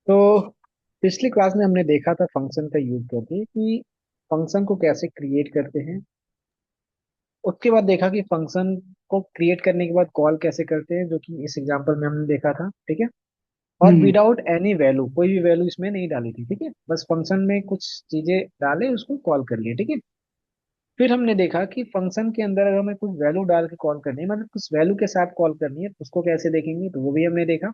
तो पिछली क्लास में हमने देखा था फंक्शन का यूज करके कि फंक्शन को कैसे क्रिएट करते हैं। उसके बाद देखा कि फंक्शन को क्रिएट करने के बाद कॉल कैसे करते हैं, जो कि इस एग्जांपल में हमने देखा था। ठीक है। और हम्म। विदाउट एनी वैल्यू, कोई भी वैल्यू इसमें नहीं डाली थी। ठीक है, बस फंक्शन में कुछ चीजें डाले, उसको कॉल कर लिए। ठीक है। फिर हमने देखा कि फंक्शन के अंदर अगर हमें कुछ वैल्यू डाल के कॉल करनी है, मतलब कुछ वैल्यू के साथ कॉल करनी है, तो उसको कैसे देखेंगे, तो वो भी हमने देखा।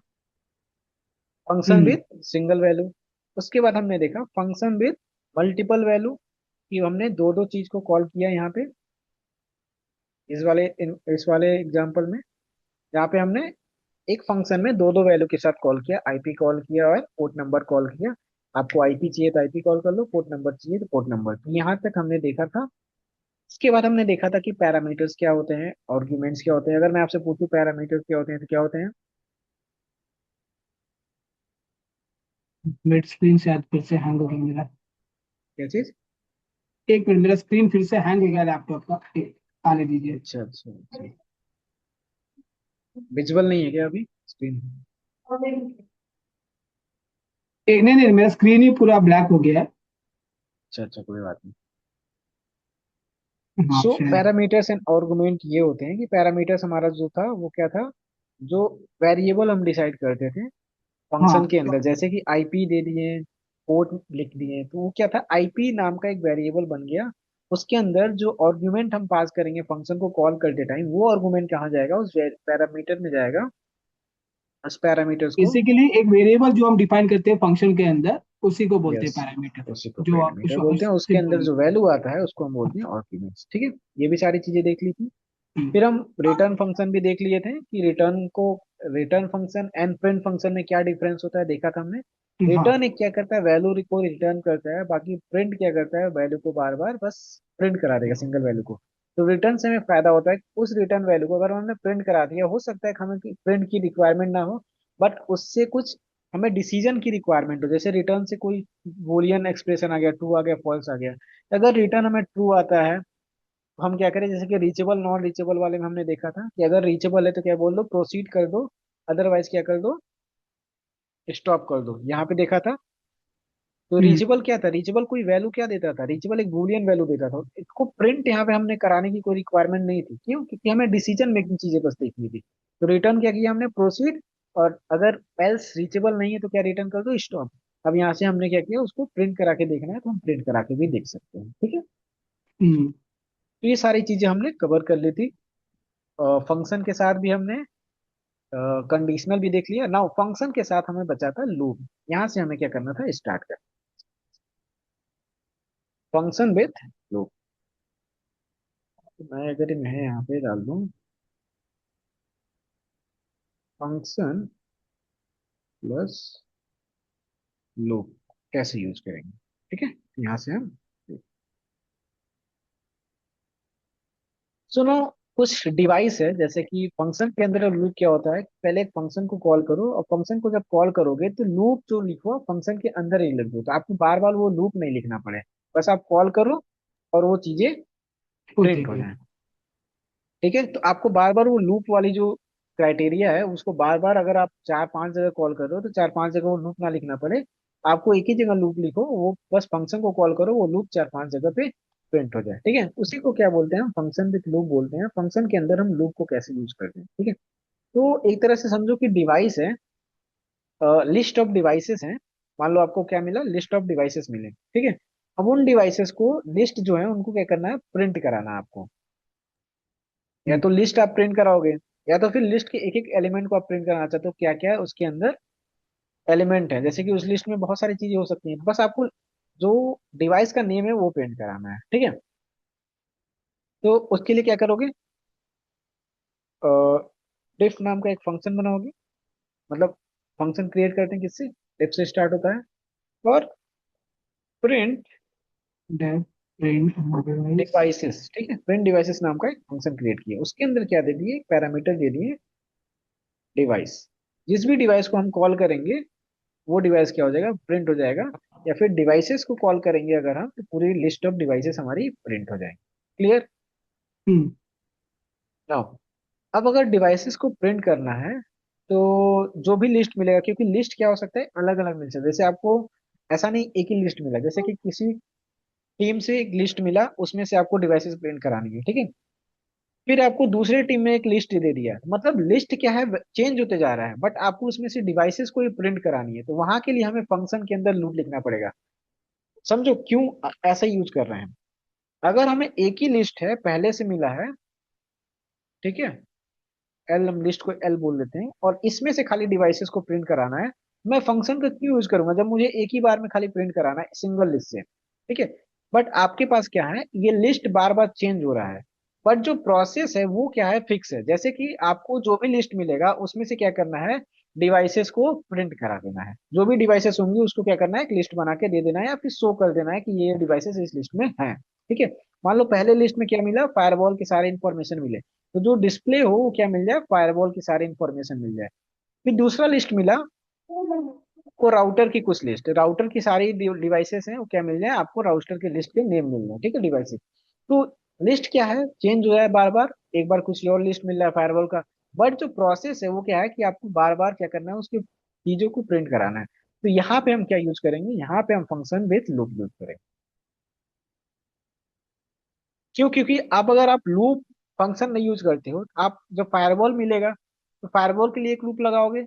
Function hmm. With single value. उसके बाद हमने देखा फंक्शन विद मल्टीपल वैल्यू, कि हमने दो दो चीज को कॉल किया यहाँ पे, इस वाले एग्जांपल में, यहाँ पे हमने एक फंक्शन में दो दो वैल्यू के साथ कॉल किया, आईपी कॉल किया और पोर्ट नंबर कॉल किया। आपको आईपी चाहिए तो आईपी कॉल कर लो, पोर्ट नंबर चाहिए तो पोर्ट नंबर। तो यहाँ तक हमने देखा था। इसके बाद हमने देखा था कि पैरामीटर्स क्या होते हैं, आर्ग्यूमेंट्स क्या होते हैं। अगर मैं आपसे पूछूं पैरामीटर्स क्या होते हैं, तो क्या होते हैं? मेरा स्क्रीन शायद फिर से हैंग हो गया मेरा। क्या चीज? एक मिनट, मेरा स्क्रीन फिर से हैंग हो गया लैपटॉप का। आने दीजिए। अच्छा अच्छा अच्छा। विजुअल नहीं है क्या अभी स्क्रीन? एक नहीं नहीं, मेरा स्क्रीन ही पूरा ब्लैक हो गया है। अच्छा अच्छा, कोई बात नहीं। हाँ सो शायद। पैरामीटर्स एंड आर्गुमेंट ये होते हैं कि पैरामीटर्स हमारा जो था वो क्या था, जो वेरिएबल हम डिसाइड करते थे हाँ फंक्शन के अंदर। जैसे कि आईपी दे दिए, पोर्ट लिख दिए, तो वो क्या था, आईपी नाम का एक वेरिएबल बन गया। उसके अंदर जो आर्गुमेंट हम पास करेंगे फंक्शन को कॉल करते टाइम, वो आर्गुमेंट कहाँ जाएगा, उस पैरामीटर में जाएगा। उस पैरामीटर्स को, बेसिकली एक वेरिएबल जो हम डिफाइन करते हैं फंक्शन के अंदर, उसी को बोलते हैं यस, पैरामीटर। उसी को जो आप पैरामीटर बोलते हैं। उसके अंदर सिंपल। जो वैल्यू आता है उसको हम बोलते हैं आर्गुमेंट्स। ठीक है। ये भी सारी चीजें देख ली थी। फिर हम रिटर्न फंक्शन भी देख लिए थे कि return function and print function में क्या डिफरेंस होता है, देखा था हमने। हाँ। रिटर्न एक क्या करता है, वैल्यू को रिटर्न करता है, बाकी प्रिंट क्या करता है, वैल्यू को बार बार बस प्रिंट करा देगा, सिंगल वैल्यू को। तो रिटर्न से हमें फायदा होता है कि उस रिटर्न वैल्यू को अगर हमने प्रिंट करा दिया, हो सकता है कि हमें प्रिंट की रिक्वायरमेंट ना हो, बट उससे कुछ हमें डिसीजन की रिक्वायरमेंट हो। जैसे रिटर्न से कोई बूलियन एक्सप्रेशन आ गया, ट्रू आ गया, फॉल्स आ गया। अगर रिटर्न हमें ट्रू आता है, तो हम क्या करें, जैसे कि रीचेबल नॉन रीचेबल वाले में हमने देखा था कि अगर रीचेबल है तो क्या बोल दो, प्रोसीड कर दो, अदरवाइज क्या कर दो, स्टॉप कर दो। यहाँ पे देखा था। तो हम्म। रीचेबल क्या था, रीचेबल कोई वैल्यू क्या देता था, रीचेबल एक बूलियन वैल्यू देता था। इसको प्रिंट यहाँ पे हमने कराने की कोई रिक्वायरमेंट नहीं थी। क्यों? क्योंकि हमें डिसीजन मेकिंग चीजें बस देखनी थी। तो रिटर्न क्या किया हमने, प्रोसीड। और अगर एल्स रीचेबल नहीं है तो क्या रिटर्न कर दो, स्टॉप। अब यहाँ से हमने क्या किया, उसको प्रिंट करा के देखना है तो हम प्रिंट करा के भी देख सकते हैं। ठीक है। हम्म। तो ये सारी चीजें हमने कवर कर ली थी। फंक्शन के साथ भी हमने कंडीशनल भी देख लिया। नाउ फंक्शन के साथ हमें बचा था लूप। यहाँ से हमें क्या करना था, स्टार्ट कर फंक्शन विथ लूप। मैं अगर मैं यहाँ पे डाल दूं फंक्शन प्लस लूप, कैसे यूज करेंगे। ठीक है, यहाँ से हम सुनो। कुछ डिवाइस है, जैसे कि फंक्शन के अंदर लूप क्या होता है, पहले एक फंक्शन को कॉल करो, और फंक्शन को जब कॉल करोगे तो लूप जो लिखो फंक्शन के अंदर ही लिख दो, तो आपको बार बार वो लूप नहीं लिखना पड़े। बस आप कॉल करो और वो चीजें होते प्रिंट हो गए। जाए। ठीक है। तो आपको बार बार वो लूप वाली जो क्राइटेरिया है, उसको बार बार अगर आप चार पांच जगह कॉल कर रहे हो, तो चार पांच जगह वो लूप ना लिखना पड़े। आपको एक ही जगह लूप लिखो, वो बस फंक्शन को कॉल करो, वो लूप चार पांच जगह पे प्रिंट हो जाए। ठीक है। उसी को क्या बोलते हैं, हम फंक्शन विथ लूप बोलते हैं। फंक्शन के अंदर हम लूप को कैसे यूज करते हैं। ठीक है। तो एक तरह से समझो कि डिवाइस है, लिस्ट ऑफ डिवाइसेस हैं। मान लो आपको क्या मिला, लिस्ट ऑफ डिवाइसेस मिले। ठीक है। अब उन डिवाइसेस को, लिस्ट जो है उनको क्या करना है, प्रिंट कराना है आपको। या हम्म। तो लिस्ट आप प्रिंट कराओगे, या तो फिर लिस्ट के एक एक एलिमेंट को आप प्रिंट कराना चाहते हो, क्या क्या है उसके अंदर एलिमेंट है। जैसे कि उस लिस्ट में बहुत सारी चीजें हो सकती हैं, बस आपको जो डिवाइस का नेम है वो प्रिंट कराना है। ठीक है। तो उसके लिए क्या करोगे, डिफ नाम का एक फंक्शन बनाओगे। मतलब फंक्शन क्रिएट करते हैं किससे, डिफ से स्टार्ट होता है। और प्रिंट डेव ब्रेन डिवाइस। डिवाइसेस, ठीक है, प्रिंट डिवाइसेस नाम का एक फंक्शन क्रिएट किया। उसके अंदर क्या दे दिए, पैरामीटर दे दिए डिवाइस। जिस भी डिवाइस को हम कॉल करेंगे, वो डिवाइस क्या हो जाएगा, प्रिंट हो जाएगा। या फिर डिवाइसेस को कॉल करेंगे अगर हम, तो पूरी लिस्ट ऑफ डिवाइसेस हमारी प्रिंट हो जाएंगी। क्लियर? हम्म। नाउ अब अगर डिवाइसेस को प्रिंट करना है, तो जो भी लिस्ट मिलेगा, क्योंकि लिस्ट क्या हो सकता है, अलग अलग मिल सकता है। जैसे आपको ऐसा नहीं एक ही लिस्ट मिला, जैसे कि किसी टीम से एक लिस्ट मिला, उसमें से आपको डिवाइसेस प्रिंट करानी है, ठीक है। फिर आपको दूसरे टीम में एक लिस्ट दे दिया, मतलब लिस्ट क्या है, चेंज होते जा रहा है, बट आपको उसमें से डिवाइसेस को ही प्रिंट करानी है, तो वहां के लिए हमें फंक्शन के अंदर लूप लिखना पड़ेगा। समझो क्यों ऐसा यूज कर रहे हैं। अगर हमें एक ही लिस्ट है पहले से मिला है, ठीक है, एल, हम लिस्ट को एल बोल देते हैं, और इसमें से खाली डिवाइसेस को प्रिंट कराना है, मैं फंक्शन का क्यों यूज करूंगा जब मुझे एक ही बार में खाली प्रिंट कराना है सिंगल लिस्ट से, ठीक है। बट आपके पास क्या है, ये लिस्ट बार बार चेंज हो रहा है, बट जो प्रोसेस है वो क्या है, फिक्स है। जैसे कि आपको जो भी लिस्ट मिलेगा उसमें से क्या करना है, डिवाइसेस को प्रिंट करा देना है। जो भी डिवाइसेस होंगी उसको क्या करना है, एक लिस्ट बना के दे देना है, या फिर शो कर देना है कि ये डिवाइसेस इस लिस्ट में हैं, ठीक है। मान लो पहले लिस्ट में क्या मिला, फायरवॉल के सारे इंफॉर्मेशन मिले, तो जो डिस्प्ले हो वो क्या मिल जाए, फायरवॉल की सारी इंफॉर्मेशन मिल जाए। फिर दूसरा लिस्ट मिला को राउटर की कुछ लिस्ट, राउटर की सारी डिवाइसेस हैं, वो क्या मिल जाए आपको, राउटर के लिस्ट के नेम मिल जाए, ठीक है, डिवाइसेस। तो लिस्ट क्या है, चेंज हो रहा है बार बार, एक बार कुछ और लिस्ट मिल रहा है फायरवॉल का, बट जो प्रोसेस है वो क्या है कि आपको बार बार क्या करना है, उसकी चीजों को प्रिंट कराना है। तो यहाँ पे हम क्या यूज करेंगे, यहाँ पे हम फंक्शन विथ लूप यूज करेंगे। क्यों, क्योंकि अब अगर आप लूप फंक्शन नहीं यूज करते हो, आप जब फायरवॉल मिलेगा तो फायरवॉल के लिए एक लूप लगाओगे,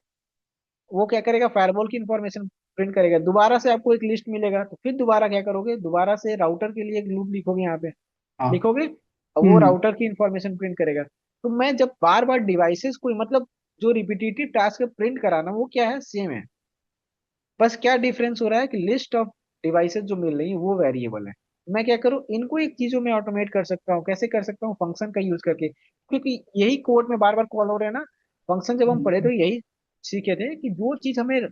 वो क्या करेगा, फायरवॉल की इंफॉर्मेशन प्रिंट करेगा, दोबारा से आपको एक लिस्ट मिलेगा, तो फिर दोबारा क्या करोगे, दोबारा से राउटर के लिए एक लूप लिखोगे यहाँ पे, हाँ। लिखोगे, और वो हम्म। राउटर की इंफॉर्मेशन प्रिंट करेगा। तो मैं जब बार बार डिवाइसेस को, मतलब जो रिपीटेटिव टास्क प्रिंट कराना, वो क्या है, सेम है। बस क्या डिफरेंस हो रहा है कि लिस्ट ऑफ डिवाइसेस जो मिल रही है वो वेरिएबल है। मैं क्या करूँ, इनको एक चीजों में ऑटोमेट कर सकता हूँ, कैसे कर सकता हूँ, फंक्शन का यूज करके, क्योंकि यही कोड में बार बार कॉल हो रहे हैं ना। फंक्शन जब हम पढ़े तो यही सीखे थे कि जो चीज हमें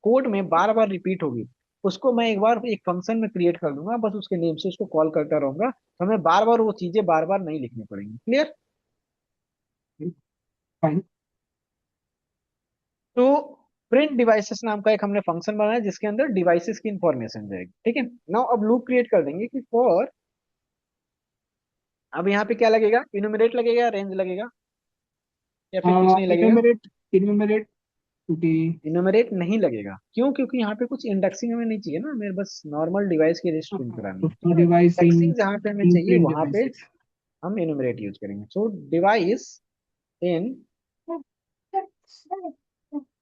कोड में बार बार रिपीट होगी, उसको मैं एक बार एक फंक्शन में क्रिएट कर लूंगा, बस उसके नेम से उसको कॉल करता रहूंगा, तो हमें बार बार वो चीजें बार बार नहीं लिखनी पड़ेंगी। क्लियर। फाइन। तो प्रिंट डिवाइसेस नाम का एक हमने फंक्शन बनाया जिसके अंदर डिवाइसेस की इंफॉर्मेशन जाएगी, ठीक है। नाउ अब लूप क्रिएट कर देंगे कि फॉर, अब यहाँ पे क्या लगेगा, इनुमरेट लगेगा, रेंज लगेगा, या फिर कुछ नहीं लगेगा। इन्यूमरेट, इन्यूमरेट टू इनुमरेट नहीं लगेगा, क्यों, क्योंकि यहाँ पे कुछ इंडेक्सिंग हमें नहीं चाहिए ना, हमें बस नॉर्मल डिवाइस की लिस्ट प्रिंट करानी है, ठीक है। डिवाइस इन इंडेक्सिंग जहाँ पे हमें इन चाहिए प्रिंट वहां पे डिवाइसेस। हम इनुमरेट यूज करेंगे। सो डिवाइस इन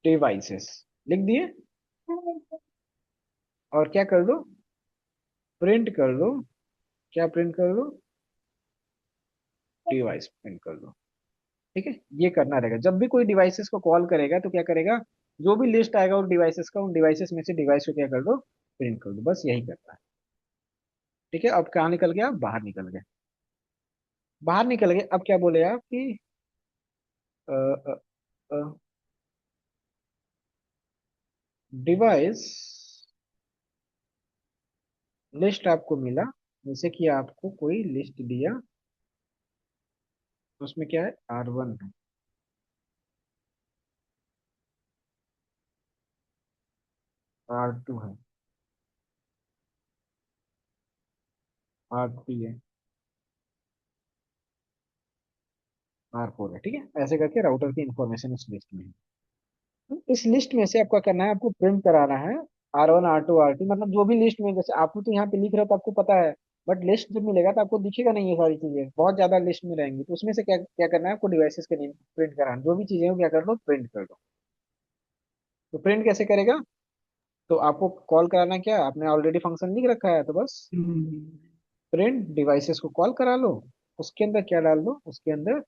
डिवाइसेस लिख दिए, और क्या कर दो, प्रिंट कर दो, क्या प्रिंट कर दो, डिवाइस प्रिंट कर दो, ठीक है। ये करना रहेगा, जब भी कोई डिवाइसेस को कॉल करेगा तो क्या करेगा, जो भी लिस्ट आएगा उन डिवाइसेस का, उन डिवाइसेस में से डिवाइस को क्या कर दो, प्रिंट कर दो, बस यही करना है, ठीक है। अब कहाँ निकल गया, बाहर निकल गए, बाहर निकल गए। अब क्या बोले आप कि डिवाइस लिस्ट आपको मिला, जैसे कि आपको कोई लिस्ट दिया, उसमें क्या है, R1 है, R2 है, R3 है, R4 है, ठीक है। ऐसे करके राउटर की इंफॉर्मेशन इस लिस्ट में है। तो इस लिस्ट में से आपका करना है, आपको प्रिंट कराना है R1 R2 R3, मतलब जो भी लिस्ट में, जैसे आप तो यहाँ पे लिख रहे हो तो आपको पता है, बट लिस्ट जब मिलेगा तो आपको दिखेगा नहीं, ये सारी चीजें बहुत ज्यादा लिस्ट में रहेंगी, तो उसमें से क्या क्या करना है, आपको डिवाइसेस के नेम प्रिंट कराना, जो भी चीजें हो क्या कर लो, प्रिंट कर दो। तो प्रिंट कैसे करेगा, तो आपको कॉल कराना, क्या आपने ऑलरेडी फंक्शन लिख रखा है, तो बस प्रिंट डिवाइसेस को कॉल करा लो, उसके अंदर क्या डाल दो, उसके अंदर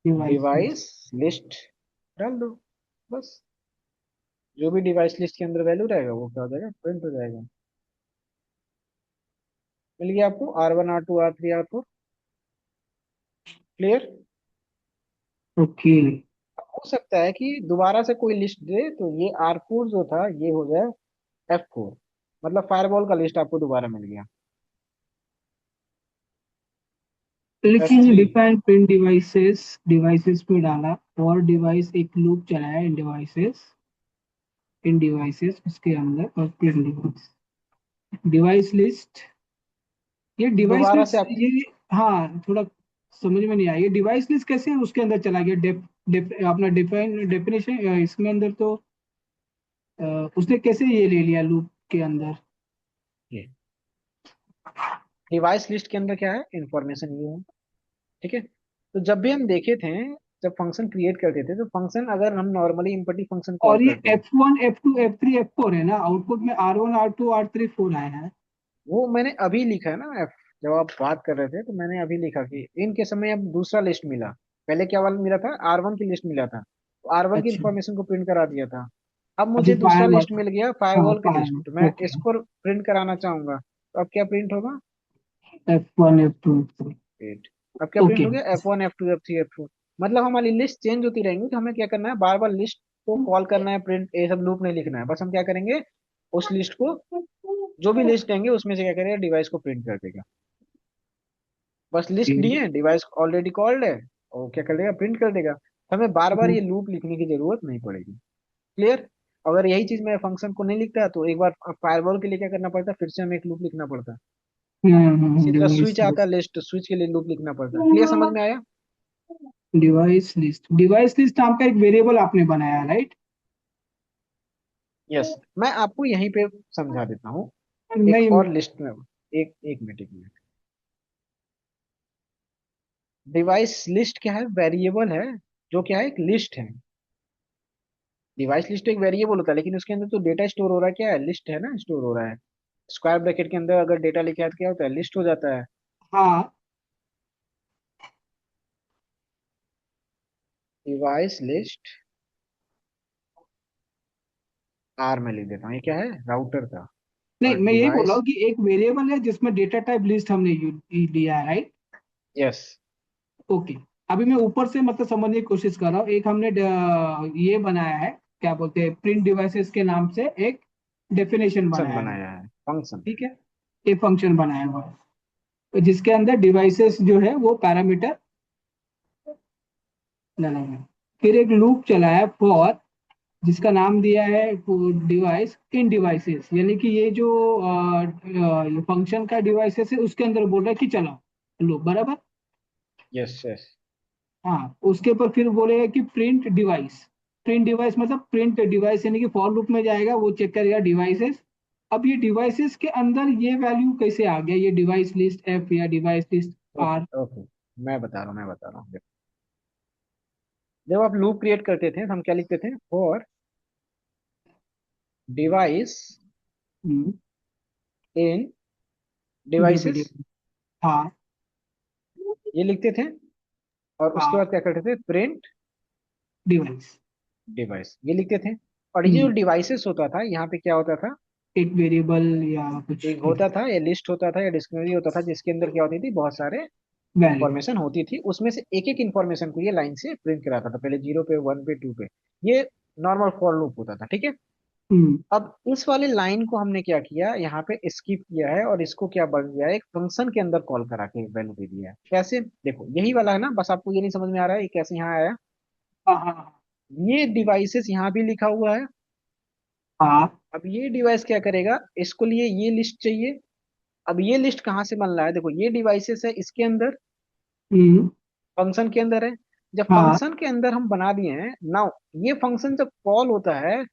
डिवाइसेस। डिवाइस लिस्ट डाल दो, बस। जो भी डिवाइस लिस्ट के अंदर वैल्यू रहेगा वो क्या हो जाएगा, प्रिंट हो जाएगा। मिल गया आपको R1 R2 R3 R4। Clear. Okay. हो सकता है कि दोबारा से कोई लिस्ट दे तो ये R4 जो था ये हो जाए F4, मतलब फायरवॉल का लिस्ट आपको दोबारा मिल गया। लेकिन F3, define print devices, devices पे डाला और डिवाइस एक लूप चलाया इन डिवाइसेस, इन डिवाइसेस उसके अंदर, और प्रिंट डिवाइस, डिवाइस लिस्ट, ये दोबारा से डिवाइसेस आप, ये। हाँ, थोड़ा समझ में नहीं आई, डिवाइस लिस्ट कैसे उसके अंदर चला गया? अपना डेफिनेशन इसमें अंदर तो उसने कैसे ये ले लिया लूप के अंदर? ये डिवाइस लिस्ट के अंदर क्या है, इंफॉर्मेशन ये है। ठीक है, तो जब भी हम देखे थे, जब फंक्शन क्रिएट करते थे, तो फंक्शन अगर हम नॉर्मली इम्पटी फंक्शन कॉल और ये करते हैं, F1 F2 F3 F4 है ना, आउटपुट में R1 R2 R3 4 आया है। वो मैंने अभी लिखा है ना। जब आप बात कर रहे थे तो मैंने अभी लिखा कि इनके समय अब दूसरा लिस्ट मिला। पहले क्या वाला मिला था, आर वन की लिस्ट मिला था, तो आर वन की अच्छा, इंफॉर्मेशन को प्रिंट करा दिया था। अब अभी मुझे दूसरा पाया हुआ लिस्ट था। मिल गया, हाँ फायरवॉल की पाया लिस्ट, तो हुआ, मैं ओके। इसको प्रिंट कराना चाहूंगा, तो अब क्या प्रिंट होगा, F1 F2 F3। एट। अब क्या प्रिंट ओके। हो गया, F1 F2 F3 F4। मतलब हमारी लिस्ट चेंज होती रहेंगी, तो हमें क्या करना है, बार बार लिस्ट को कॉल करना है, प्रिंट ये सब लूप नहीं लिखना है। बस हम क्या करेंगे, उस लिस्ट को, जो भी लिस्ट देंगे उसमें से क्या करेगा, डिवाइस को प्रिंट कर देगा। बस लिस्ट दिए, डिवाइस ऑलरेडी कॉल्ड है, और क्या कर देगा, प्रिंट कर देगा। तो हमें बार बार ये लूप लिखने की जरूरत नहीं पड़ेगी। क्लियर। अगर यही चीज मैं फंक्शन को नहीं लिखता, तो एक बार फायरवॉल के लिए क्या करना पड़ता, फिर से हमें एक लूप लिखना पड़ता। इसी तरह डिवाइस स्विच आता लिस्ट। लिस्ट, स्विच के लिए लूप लिखना पड़ता। क्लियर, समझ में आया। डिवाइस लिस्ट नाम का एक वेरिएबल आपने बनाया, राइट? यस, मैं आपको यहीं पे समझा देता हूँ। एक नहीं। और लिस्ट में, एक मिनट। डिवाइस लिस्ट क्या है, वेरिएबल है, जो क्या है, एक लिस्ट है। डिवाइस लिस्ट एक वेरिएबल होता है, लेकिन उसके अंदर तो डेटा स्टोर हो रहा है, क्या है, लिस्ट है ना, स्टोर हो रहा है। स्क्वायर ब्रैकेट के अंदर अगर डेटा लिखा है तो क्या होता है, लिस्ट हो जाता है। हाँ। डिवाइस लिस्ट, आर में लिख देता हूँ, ये क्या है, राउटर का। नहीं, और मैं यही बोल रहा डिवाइस, हूँ कि एक वेरिएबल है जिसमें डेटा टाइप लिस्ट हमने लिया है, राइट? Yes, okay. अभी मैं ऊपर से मतलब समझने की कोशिश कर रहा हूँ। एक हमने ये बनाया है, क्या बोलते हैं, प्रिंट डिवाइसेस के नाम से एक डेफिनेशन फंक्शन बनाया है। बनाया है, फंक्शन। ठीक है। एक फंक्शन बनाया हुआ है, तो जिसके अंदर डिवाइसेस जो है वो पैरामीटर डाला है। फिर एक लूप चलाया फॉर, जिसका नाम दिया है डिवाइस इन डिवाइसेस, यानी कि ये जो फंक्शन का डिवाइसेस है उसके अंदर बोल रहा है कि चलाओ लूप, बराबर। Yes yes. हाँ, उसके ऊपर फिर बोलेगा कि प्रिंट डिवाइस। प्रिंट डिवाइस मतलब प्रिंट डिवाइस, यानी कि फॉर लूप में जाएगा, वो चेक करेगा डिवाइसेस। अब ये डिवाइसेस के अंदर ये वैल्यू कैसे आ गया, ये डिवाइस लिस्ट एफ या डिवाइस लिस्ट ओके आर? ओके, मैं बता रहा हूँ देखो। जब आप लूप क्रिएट करते थे तो हम क्या लिखते थे, फॉर डिवाइस इन डिवाइसेस, हाँ। ये लिखते थे। और उसके बाद हाँ। क्या करते थे, प्रिंट डिवाइस। डिवाइस, ये लिखते थे। और ये जो डिवाइसेस होता था, यहाँ पे क्या होता था, एक वेरिएबल या कुछ एक होता था, या लिस्ट होता था, या डिक्शनरी होता था, जिसके अंदर क्या होती थी, बहुत सारे वैल्यू। इंफॉर्मेशन होती थी। उसमें से एक एक इंफॉर्मेशन को ये लाइन से प्रिंट कराता था, पहले जीरो पे, वन पे, टू पे। ये नॉर्मल फॉर लूप होता था, ठीक है। हम्म। अब इस वाले लाइन को हमने क्या किया, यहाँ पे स्किप किया है, और इसको क्या बन गया है, एक फंक्शन के अंदर कॉल करा के वैल्यू दे दिया है। कैसे, देखो यही वाला है ना, बस आपको ये नहीं समझ में आ रहा है ये कैसे यहाँ आया। हाँ हाँ ये डिवाइसेस यहाँ भी लिखा हुआ है। हाँ। अब ये डिवाइस क्या करेगा, इसको लिए ये लिस्ट चाहिए। अब ये लिस्ट कहाँ से बन रहा है, देखो ये डिवाइसेस है इसके अंदर, हम्म। फंक्शन के अंदर है। जब हाँ फंक्शन के अंदर हम बना दिए हैं नाउ, ये फंक्शन जब कॉल होता है,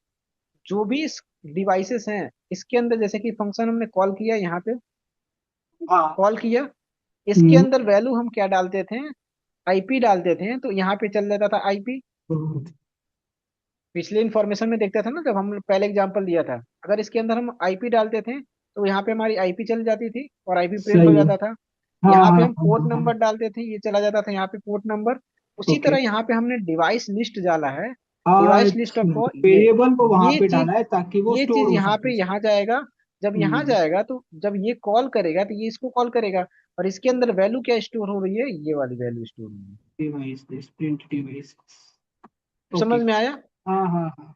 जो भी डिवाइसेस हैं इसके अंदर, जैसे कि फंक्शन हमने कॉल किया यहाँ पे, हाँ। कॉल किया, इसके हम्म। अंदर वैल्यू हम क्या डालते थे, आईपी डालते थे, तो यहाँ पे चल जाता था आईपी। पिछले इन्फॉर्मेशन में देखता था ना, जब हम पहले एग्जांपल दिया था, अगर इसके अंदर हम आईपी डालते थे, तो यहाँ पे हमारी आईपी चल जाती थी और आईपी प्रिंट हो सही है। जाता था। हाँ यहाँ हाँ पे हाँ हम पोर्ट हाँ। नंबर डालते थे, ये चला जाता था यहाँ पे पोर्ट नंबर। उसी ओके। तरह यहाँ पे हमने डिवाइस लिस्ट डाला है, डिवाइस लिस्ट अच्छा, ऑफ ये वेरिएबल को वहां ये पे डाला चीज है ताकि वो ये स्टोर चीज हो यहाँ सके। पे यहाँ जाएगा। जब यहाँ हम्म। जाएगा, तो जब ये कॉल करेगा तो ये इसको कॉल करेगा, और इसके अंदर वैल्यू क्या स्टोर हो रही है, ये वाली वैल्यू स्टोर हो रही है। Device print device. ओके। समझ में आया। हाँ हाँ हाँ।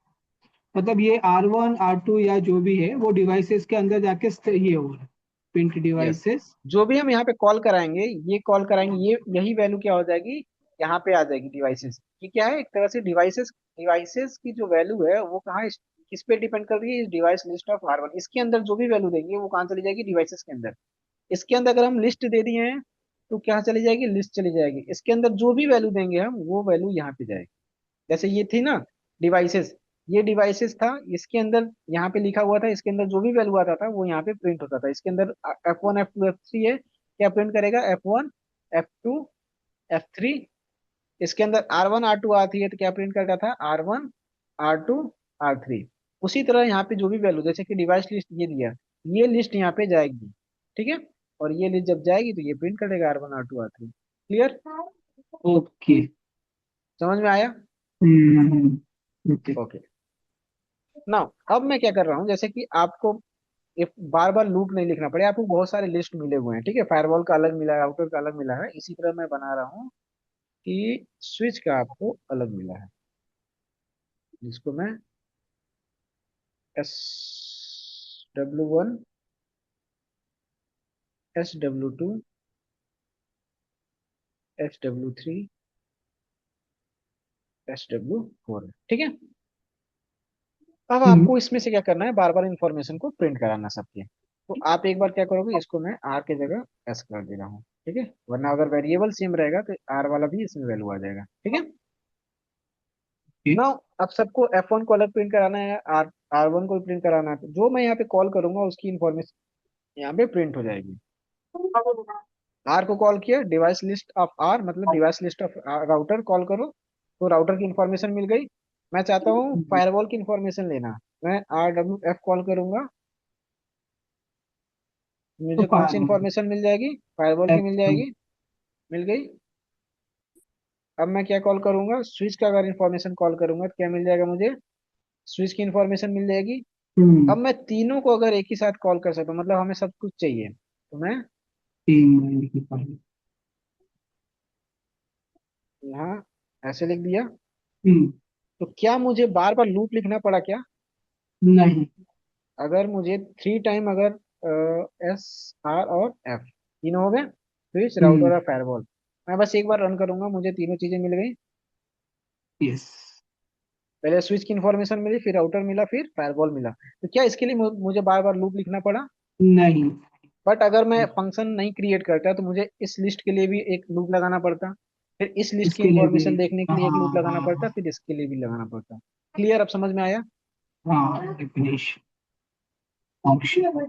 मतलब ये R1 R2 या जो भी है वो डिवाइसेस के अंदर जाके ये हो रहा है, प्रिंट यस, डिवाइसेस। जो भी हम यहाँ पे कॉल कराएंगे, ये कॉल कराएंगे, ये यही वैल्यू क्या हो जाएगी, यहाँ पे आ जाएगी डिवाइसेस की। क्या है, एक तरह से डिवाइसेस, डिवाइसेस की जो वैल्यू है वो कहाँ किस पे डिपेंड कर रही है, इस डिवाइस लिस्ट ऑफ R1। इसके अंदर जो भी वैल्यू देंगे वो कहाँ चली जाएगी, डिवाइसेस के अंदर। इसके अंदर अगर हम लिस्ट दे दिए हैं, तो क्या चली जाएगी, लिस्ट चली जाएगी, इसके अंदर जो भी वैल्यू देंगे हम वो वैल्यू यहाँ पे जाएगी। जैसे ये थी ना डिवाइसेस, ये डिवाइसेस था, इसके अंदर यहाँ पे लिखा हुआ था, इसके अंदर जो भी वैल्यू आता था वो यहाँ पे प्रिंट होता था। इसके अंदर F1 F2 F3 है, क्या प्रिंट करेगा, F1 F2 F3। इसके अंदर R1 R2 R3 है, तो क्या प्रिंट करता था, R1 R2 R3। उसी तरह यहाँ पे जो भी वैल्यू, जैसे कि डिवाइस लिस्ट ये दिया, ये लिस्ट यहाँ पे जाएगी, ठीक है। और ये लिस्ट जब जाएगी तो ये प्रिंट करेगा R1 R2 R3। Clear, okay. समझ में आया। ओके। ओके, नाउ अब मैं क्या कर रहा हूँ, जैसे कि आपको बार बार लूप नहीं लिखना पड़े, आपको बहुत सारे लिस्ट मिले हुए हैं, ठीक है, फायरवॉल का अलग मिला है, राउटर का अलग मिला है, इसी तरह मैं बना रहा हूँ कि स्विच का आपको अलग मिला है, जिसको मैं S W1 S W2 S W3 S W4 ठीक है। अब हम्म। आपको इसमें से क्या करना है, बार बार इंफॉर्मेशन को प्रिंट कराना सबके। तो आप एक बार क्या करोगे, इसको मैं आर के जगह एस कर दे रहा हूँ, ठीक है, वरना अगर वेरिएबल सेम रहेगा तो आर वाला भी इसमें वैल्यू आ जाएगा, ठीक है। ओके। ना, अब सबको F1 को अलग प्रिंट कराना है, R1 को प्रिंट कराना है, तो जो मैं यहाँ पे कॉल करूंगा उसकी इंफॉर्मेशन यहाँ पे प्रिंट हो जाएगी। आर को कॉल किया, डिवाइस लिस्ट ऑफ आर मतलब device list of router call करो, तो राउटर की इंफॉर्मेशन मिल गई। मैं चाहता हूँ फायरवॉल की इंफॉर्मेशन लेना, मैं RWF कॉल करूंगा, तो मुझे कौन सी फायर इंफॉर्मेशन मिल जाएगी, फायरवॉल की एफ मिल टू। जाएगी, मिल गई। अब मैं क्या कॉल करूंगा, स्विच का अगर इंफॉर्मेशन कॉल करूंगा तो क्या मिल जाएगा मुझे, स्विच की इंफॉर्मेशन मिल जाएगी। हम्म। अब मैं तीनों को अगर एक ही साथ कॉल कर सकता हूँ, मतलब हमें सब कुछ चाहिए, तो मैं तीन महीने की फाइल। यहाँ ऐसे लिख दिया। हम्म। तो क्या मुझे बार बार लूप लिखना पड़ा क्या, नहीं। अगर मुझे थ्री टाइम अगर S R और F तीनों हो गए, स्विच हम्म। राउटर और फायरवॉल, मैं बस एक बार रन करूंगा मुझे तीनों चीजें मिल गई। यस। पहले स्विच की इंफॉर्मेशन मिली, फिर राउटर मिला, फिर फायरवॉल मिला, तो क्या इसके लिए मुझे बार बार लूप लिखना पड़ा। नहीं। बट अगर मैं फंक्शन नहीं क्रिएट करता तो मुझे इस लिस्ट के लिए भी एक लूप लगाना पड़ता, फिर इस लिस्ट की इसके लिए भी। इंफॉर्मेशन देखने के हाँ लिए एक लूप लगाना हाँ पड़ता, फिर इसके लिए भी लगाना पड़ता। क्लियर, अब समझ में आया। हाँ डेफिनेशन फंक्शन।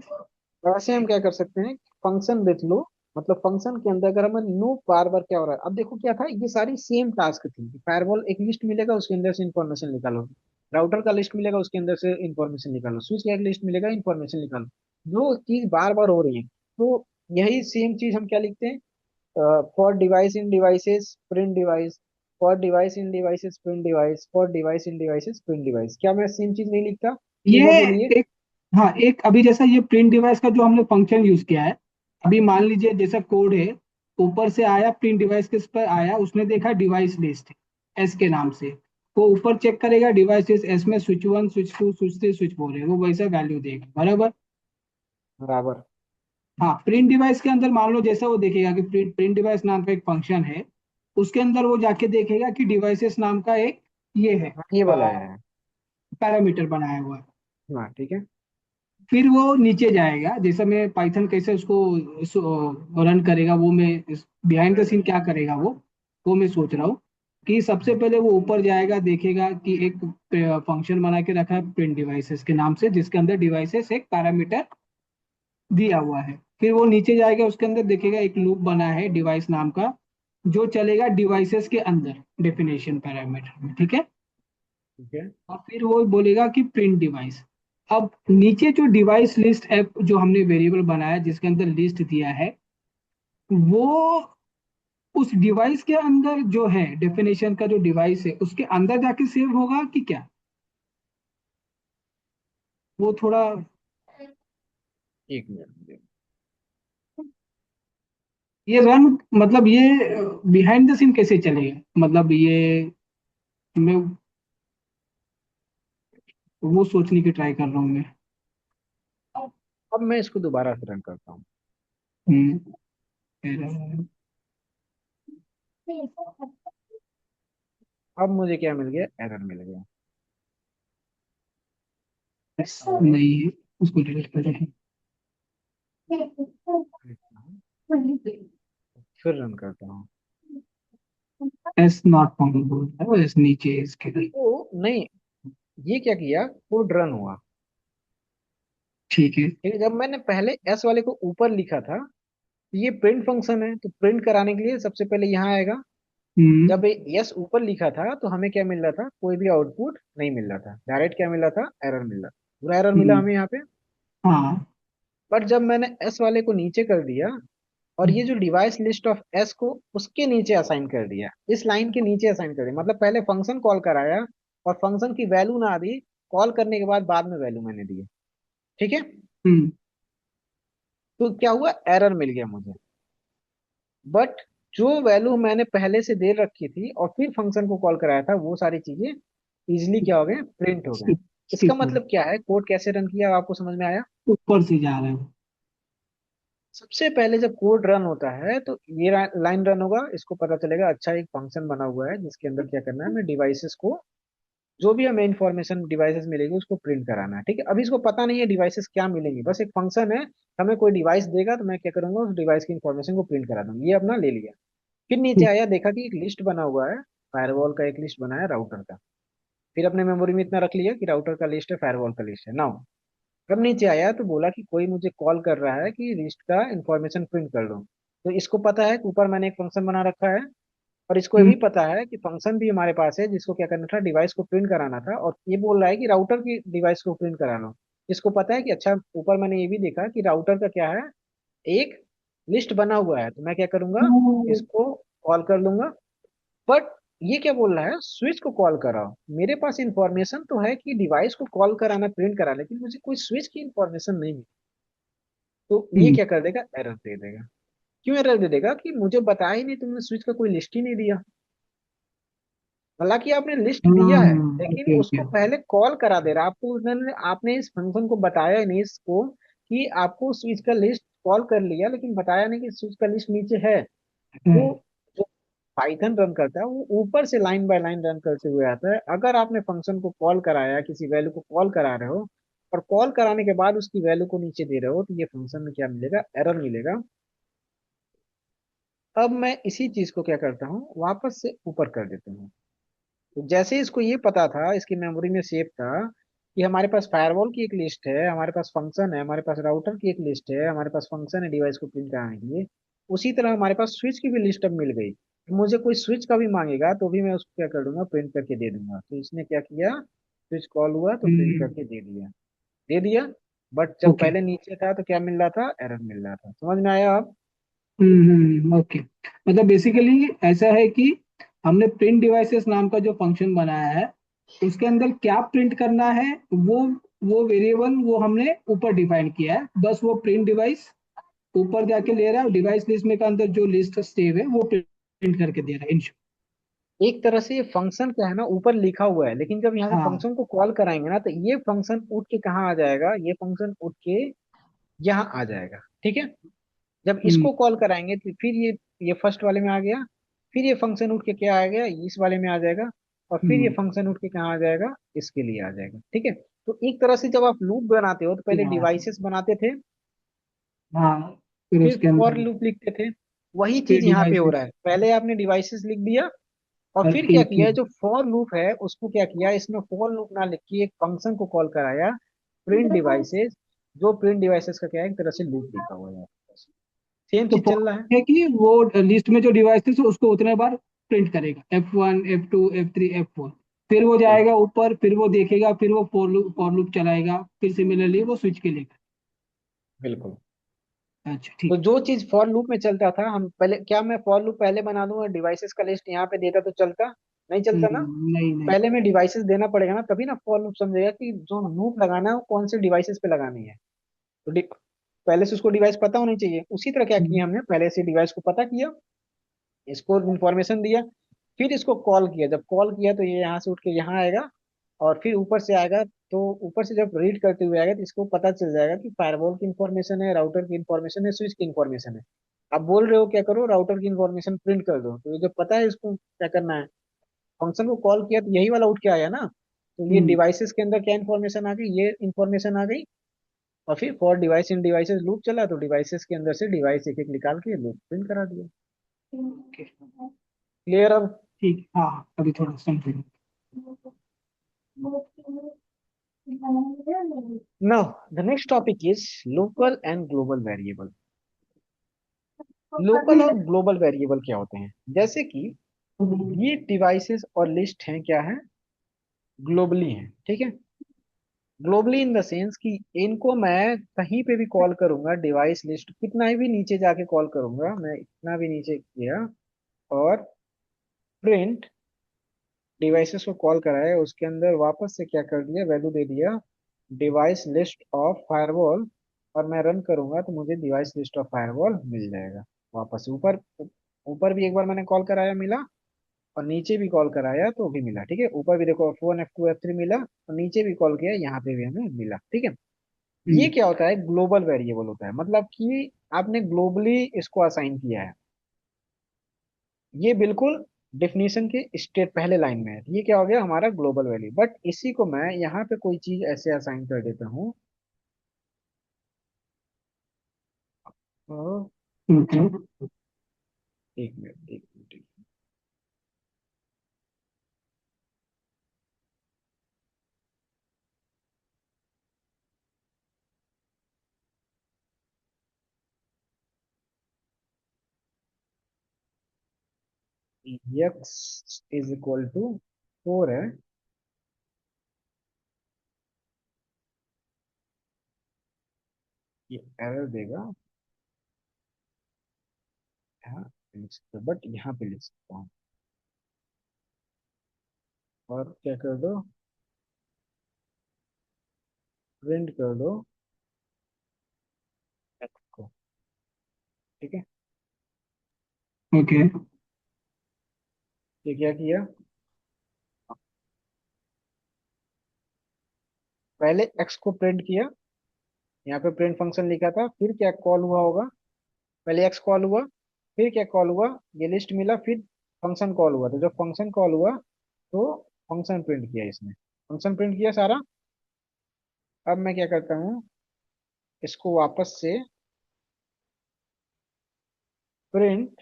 वैसे हम क्या कर सकते हैं, फंक्शन विथ लो, मतलब फंक्शन के अंदर अगर हमें लूप बार बार क्या हो रहा है, अब देखो क्या था, ये सारी सेम टास्क थी। फायरवॉल एक लिस्ट मिलेगा उसके अंदर से इंफॉर्मेशन निकालो, राउटर का लिस्ट मिलेगा उसके अंदर से इंफॉर्मेशन निकालो, स्विच का एक लिस्ट मिलेगा इंफॉर्मेशन निकालो, जो चीज बार बार हो रही है। तो यही सेम चीज हम क्या लिखते हैं, for device in devices print device, for device in devices print device, for device in devices print device, क्या मैं सेम चीज नहीं लिखता तीनों ये के लिए। एक, हाँ एक अभी जैसा ये प्रिंट डिवाइस का जो हमने फंक्शन यूज किया है, अभी मान लीजिए जैसा कोड है, ऊपर से आया प्रिंट डिवाइस किस पर आया, उसने देखा डिवाइस लिस्ट एस के नाम से, वो ऊपर चेक करेगा डिवाइसेस एस में switch one switch two switch three switch four है, वो वैसा वैल्यू देगा बराबर। बराबर। हाँ प्रिंट डिवाइस के अंदर मान लो जैसा वो देखेगा कि प्रिंट प्रिंट डिवाइस नाम का एक फंक्शन है, उसके अंदर वो जाके देखेगा कि डिवाइसेस नाम का एक ये है हाँ, ये वाला है। पैरामीटर बनाया हुआ है। हाँ ठीक है। फिर वो नीचे जाएगा, जैसे मैं पाइथन कैसे उसको रन करेगा, वो मैं बिहाइंड द सीन क्या करेगा वो मैं सोच रहा हूँ कि सबसे पहले वो ऊपर जाएगा, देखेगा कि एक फंक्शन बना के रखा है प्रिंट डिवाइसेस के नाम से, जिसके अंदर डिवाइसेस एक पैरामीटर दिया हुआ है। फिर वो नीचे जाएगा, उसके अंदर देखेगा एक लूप बना है डिवाइस नाम का, जो चलेगा डिवाइसेस के अंदर डेफिनेशन पैरामीटर में, ठीक है। ठीक है। और फिर वो बोलेगा कि प्रिंट डिवाइस। अब नीचे जो डिवाइस लिस्ट ऐप जो हमने वेरिएबल बनाया जिसके अंदर लिस्ट दिया है, वो उस डिवाइस के अंदर जो है डेफिनेशन का जो डिवाइस है उसके अंदर जाके सेव होगा कि क्या, वो थोड़ा। एक मिनट। ये रन मतलब ये बिहाइंड द सीन कैसे चलेगा, मतलब ये मैं वो सोचने की ट्राई कर रहा हूँ मैं। अब मैं इसको दोबारा से रन करता हूँ। हम्म। अब मुझे क्या मिल गया, एरर मिल गया। नहीं है, उसको डिलीट करें। फिर रन करता हूँ। एस नॉट फाउंड बोल रहा है, वो एस नीचे है इसके लिए। तो नहीं, ये क्या किया, कोड रन हुआ। ठीक है। ठीक है, जब मैंने पहले एस वाले को ऊपर लिखा था, तो ये प्रिंट फंक्शन है, तो प्रिंट कराने के लिए सबसे पहले यहाँ आएगा। हम्म। जब यस ऊपर लिखा था तो हमें क्या मिल रहा था, कोई भी आउटपुट नहीं मिल रहा था, डायरेक्ट क्या मिल रहा था, एरर मिल रहा था, पूरा एरर मिला हम्म। हमें यहाँ पे। हाँ। बट जब मैंने एस वाले को नीचे कर दिया, और ये जो डिवाइस लिस्ट ऑफ एस को उसके नीचे असाइन कर दिया, इस लाइन के नीचे असाइन कर दिया, मतलब पहले फंक्शन कॉल कराया और फंक्शन की वैल्यू ना दी, कॉल करने के बाद में वैल्यू मैंने दी। ठीक है, हम्म। तो क्या हुआ, एरर मिल गया मुझे। बट जो वैल्यू मैंने पहले से दे रखी थी और फिर फंक्शन को कॉल कराया था, वो सारी चीजें इजिली क्या हो गए, प्रिंट हो गए। स्किप इसका स्किप हो मतलब क्या है, कोड कैसे रन किया आपको समझ में आया। ऊपर से जा रहा है वो। सबसे पहले जब कोड रन होता है तो ये लाइन रन होगा, इसको पता चलेगा अच्छा एक फंक्शन बना हुआ है जिसके अंदर क्या करना है, हमें डिवाइसेस को, जो भी हमें इंफॉर्मेशन डिवाइसेस मिलेगी उसको प्रिंट कराना है। ठीक है, अभी इसको पता नहीं है डिवाइसेस क्या मिलेंगी, बस एक फंक्शन है, हमें कोई डिवाइस देगा तो मैं क्या करूंगा, उस डिवाइस की इंफॉर्मेशन को प्रिंट करा दूंगा, ये अपना ले लिया। फिर नीचे आया, देखा कि एक लिस्ट बना हुआ है, फायरवॉल का एक लिस्ट बना है राउटर का। फिर अपने मेमोरी में इतना रख लिया कि राउटर का लिस्ट है, फायरवॉल का लिस्ट है। नाउ जब नीचे आया तो बोला कि कोई मुझे कॉल कर रहा है कि लिस्ट का इंफॉर्मेशन प्रिंट कर दो। तो इसको पता है कि ऊपर मैंने एक फंक्शन बना रखा है, और इसको ये हम्म। भी पता है कि फंक्शन भी हमारे पास है जिसको क्या करना था, डिवाइस को प्रिंट कराना था, और ये बोल रहा है कि राउटर की डिवाइस को प्रिंट करा लो। इसको पता है कि अच्छा, ऊपर मैंने ये भी देखा कि राउटर का क्या है, एक लिस्ट बना हुआ है, तो मैं क्या करूंगा, हम्म। इसको कॉल कर लूंगा। बट ये क्या बोल रहा है, स्विच को कॉल कराओ। मेरे पास इंफॉर्मेशन तो है कि डिवाइस को कॉल कराना, प्रिंट करा, लेकिन मुझे कोई स्विच की इंफॉर्मेशन नहीं मिली। तो ये हम्म। क्या कर देगा, एरर दे देगा। क्यों एरर दे देगा, कि मुझे बताया ही नहीं, तुमने स्विच का कोई लिस्ट ही नहीं दिया। हालांकि आपने लिस्ट दिया है, लेकिन ओके ओके। उसको पहले कॉल करा दे रहा है आपको, आपने इस फंक्शन को बताया ही नहीं इसको कि आपको स्विच का लिस्ट कॉल कर लिया, लेकिन बताया नहीं कि स्विच का लिस्ट नीचे है। वो जो पाइथन रन करता है वो ऊपर से लाइन बाय लाइन रन करते हुए आता है। अगर आपने फंक्शन को कॉल कराया, किसी वैल्यू को कॉल करा रहे हो, और कॉल कराने के बाद उसकी वैल्यू को नीचे दे रहे हो, तो ये फंक्शन में क्या मिलेगा, एरर मिलेगा। अब मैं इसी चीज को क्या करता हूँ, वापस से ऊपर कर देता हूँ। तो जैसे इसको ये पता था, इसकी मेमोरी में सेव था कि हमारे पास फायरवॉल की एक लिस्ट है, हमारे पास फंक्शन है, हमारे पास राउटर की एक लिस्ट है, हमारे पास फंक्शन है डिवाइस को प्रिंट कराने के लिए, उसी तरह हमारे पास स्विच की भी लिस्ट अब मिल गई। तो मुझे कोई स्विच का भी मांगेगा तो भी मैं उसको क्या कर दूंगा, प्रिंट करके दे दूंगा। तो इसने क्या किया, स्विच कॉल हुआ तो प्रिंट हम्म। करके दे दिया। बट जब ओके। पहले नीचे था तो क्या मिल रहा था, एरर मिल रहा था। समझ में आया आप। ओके। मतलब बेसिकली ऐसा है कि हमने प्रिंट डिवाइसेस नाम का जो फंक्शन बनाया है, उसके अंदर क्या प्रिंट करना है, वो वो वेरिएबल वो हमने ऊपर डिफाइन किया है। बस वो प्रिंट डिवाइस ऊपर जाके ले रहा है, डिवाइस लिस्ट में के अंदर जो लिस्ट सेव है वो प्रिंट करके दे रहा है इन शॉर्ट। एक तरह से ये फंक्शन क्या है ना, ऊपर लिखा हुआ है, लेकिन जब यहाँ से हाँ। फंक्शन को कॉल कराएंगे ना, तो ये फंक्शन उठ के कहाँ आ जाएगा, ये फंक्शन उठ के यहाँ आ जाएगा। ठीक है, जब हम्म। इसको कॉल कराएंगे तो फिर ये फर्स्ट वाले में आ गया, फिर ये फंक्शन उठ के क्या आ गया, इस वाले में आ जाएगा, और फिर ये हम्म। फंक्शन उठ के कहाँ आ जाएगा, इसके लिए आ जाएगा। ठीक है, तो एक तरह से जब आप लूप बनाते हो तो पहले हाँ। डिवाइसेस बनाते थे, हाँ। फिर फिर उसके फॉर अंदर लूप लिखते थे। वही फिर चीज यहाँ पे हो डिवाइसेस रहा है, पहले आपने डिवाइसेस लिख दिया, और और फिर क्या एक ही। किया, जो फॉर लूप है उसको क्या किया, इसमें फॉर लूप ना लिख के एक फंक्शन को कॉल कराया, प्रिंट डिवाइसेस। जो प्रिंट डिवाइसेस का क्या है, एक तरह से लूप लिखा हुआ है, सेम तो चीज चल रहा है। फॉर है कि वो लिस्ट में जो डिवाइसेस है उसको उतने बार प्रिंट करेगा, F1 F2 F3 F4। फिर वो जाएगा बिल्कुल ऊपर, फिर वो देखेगा, फिर वो फॉर लूप चलाएगा, फिर सिमिलरली वो स्विच के लेगा। बिल्कुल। अच्छा तो ठीक। जो चीज फॉर लूप में चलता था, हम पहले क्या, मैं फॉर लूप पहले बना दूं और डिवाइसेस का लिस्ट यहाँ पे देता तो चलता, नहीं चलता ना। नहीं नहीं। पहले मैं डिवाइसेस देना पड़ेगा ना, तभी ना फॉर लूप समझेगा कि जो लूप लगाना है वो कौन से डिवाइसेस पे लगानी है। तो पहले से उसको डिवाइस पता होनी चाहिए। उसी तरह क्या हम्म। किया हमने, पहले से डिवाइस को पता किया, इसको इंफॉर्मेशन दिया, फिर इसको कॉल किया। जब कॉल किया तो ये यहाँ से उठ के यहाँ आएगा, और फिर ऊपर से आएगा। तो ऊपर से जब रीड करते हुए आएगा तो इसको पता चल जाएगा कि फायरवॉल की इंफॉर्मेशन है, राउटर की इंफॉर्मेशन है, स्विच की इंफॉर्मेशन है। आप बोल रहे हो क्या करो, राउटर की इंफॉर्मेशन प्रिंट कर दो, तो ये जो पता है इसको क्या करना है, फंक्शन को कॉल किया तो यही वाला उठ के आया ना। तो ये हम्म। डिवाइसेस के अंदर क्या इंफॉर्मेशन आ गई, ये इंफॉर्मेशन आ गई। और फिर for device in devices loop चला, तो डिवाइसेस के अंदर से डिवाइस एक एक निकाल के लूप प्रिंट करा दिया। ओके। क्लियर अब? ठीक, हाँ अभी थोड़ा समझ। Now the next topic is local and global variable. Local और ग्लोबल वेरिएबल क्या होते हैं? जैसे कि ये डिवाइसेस और लिस्ट हैं, क्या है, ग्लोबली हैं, ठीक है। ग्लोबली इन द सेंस कि इनको मैं कहीं पे भी कॉल करूंगा, डिवाइस लिस्ट कितना भी नीचे जाके कॉल करूंगा, मैं इतना भी नीचे किया और प्रिंट डिवाइसेस को कॉल कराया, उसके अंदर वापस से क्या कर दिया, वैल्यू दे दिया डिवाइस लिस्ट ऑफ फायरवॉल, और मैं रन करूंगा तो मुझे डिवाइस लिस्ट ऑफ फायरवॉल मिल जाएगा वापस से। ऊपर ऊपर भी एक बार मैंने कॉल कराया मिला, और नीचे भी कॉल कराया तो भी मिला, ठीक है। ऊपर भी देखो F1 F2 F3 मिला, और नीचे भी कॉल किया, यहाँ पे भी हमें मिला, ठीक है। ये हम्म। क्या होता है, ग्लोबल वेरिएबल होता है, मतलब कि आपने ग्लोबली इसको असाइन किया है। ये बिल्कुल डेफिनेशन के स्टेट पहले लाइन में है, ये क्या हो गया हमारा ग्लोबल वैल्यू। बट इसी को मैं यहाँ पे कोई चीज ऐसे असाइन कर देता हूँ, तो ओके। एक मिनट एक minute, X is equal to 4 है, ये एरर देगा, यहाँ लिख सकते, बट यहाँ पे लिख सकता हूँ, और क्या कर दो, प्रिंट कर दो एक्स को, ठीक है। ओके। ये क्या किया, पहले एक्स को प्रिंट किया, यहाँ पे प्रिंट फंक्शन लिखा था, फिर क्या कॉल हुआ होगा, पहले एक्स कॉल हुआ, फिर क्या कॉल हुआ, ये लिस्ट मिला, फिर फंक्शन कॉल हुआ, तो जब फंक्शन कॉल हुआ तो फंक्शन प्रिंट किया इसने, फंक्शन प्रिंट किया सारा। अब मैं क्या करता हूँ, इसको वापस से प्रिंट,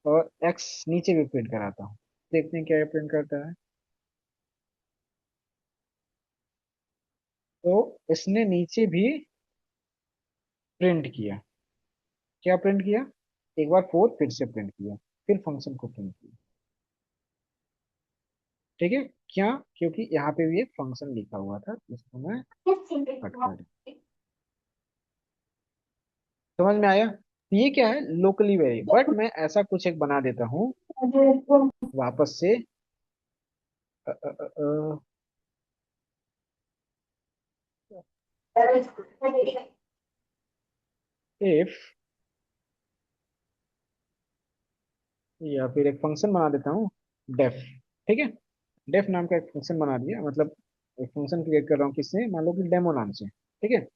और एक्स नीचे भी प्रिंट कराता हूँ, देखते हैं क्या प्रिंट करता है। तो इसने नीचे भी प्रिंट किया, क्या प्रिंट किया, एक बार फोर फिर से प्रिंट किया, फिर फंक्शन को प्रिंट किया, ठीक है। क्या, क्योंकि यहाँ पे भी एक फंक्शन लिखा हुआ था, इसको मैं कट कर दूं। समझ में आया? तो ये क्या है, लोकली वेरी, बट मैं ऐसा कुछ एक बना देता हूँ वापस से, इफ, या फिर एक फंक्शन बना देता हूँ डेफ, ठीक है। डेफ नाम का एक फंक्शन बना दिया, मतलब एक फंक्शन क्रिएट कर रहा हूँ किससे, मान लो कि डेमो नाम से, ठीक है।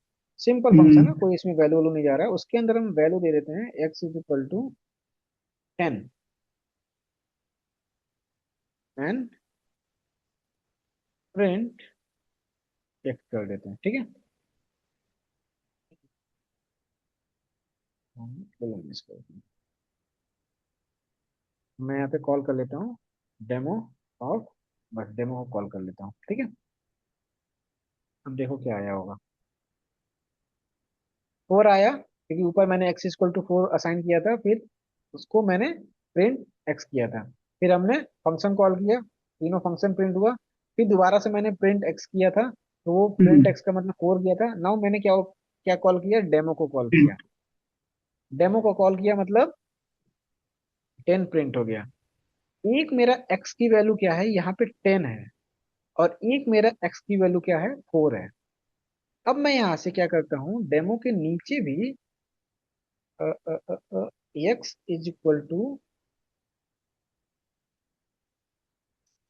सिंपल फंक्शन है, हम्म। कोई इसमें वैल्यू वैल्यू नहीं जा रहा है, उसके अंदर हम वैल्यू दे देते हैं X is equal to 10, and print X कर देते हैं, ठीक है। चलो इसको मैं यहाँ पे कॉल कर लेता हूँ डेमो ऑफ, बस डेमो को कॉल कर लेता हूँ, ठीक है। अब देखो क्या आया होगा, 4 आया, क्योंकि ऊपर मैंने एक्स इक्वल टू 4 असाइन किया था, फिर उसको मैंने प्रिंट एक्स किया था, फिर हमने फंक्शन कॉल किया, तीनों फंक्शन प्रिंट हुआ, फिर दोबारा से मैंने प्रिंट एक्स किया था, तो वो प्रिंट हम्म। एक्स का मतलब 4 किया था। नाउ मैंने क्या क्या कॉल किया, डेमो को कॉल किया, डेमो को कॉल किया मतलब 10 प्रिंट हो गया। एक मेरा एक्स की वैल्यू क्या है, यहाँ पे 10 है, और एक मेरा एक्स की वैल्यू क्या है, 4 है। अब मैं यहाँ से क्या करता हूँ, डेमो के नीचे भी एक्स इज इक्वल टू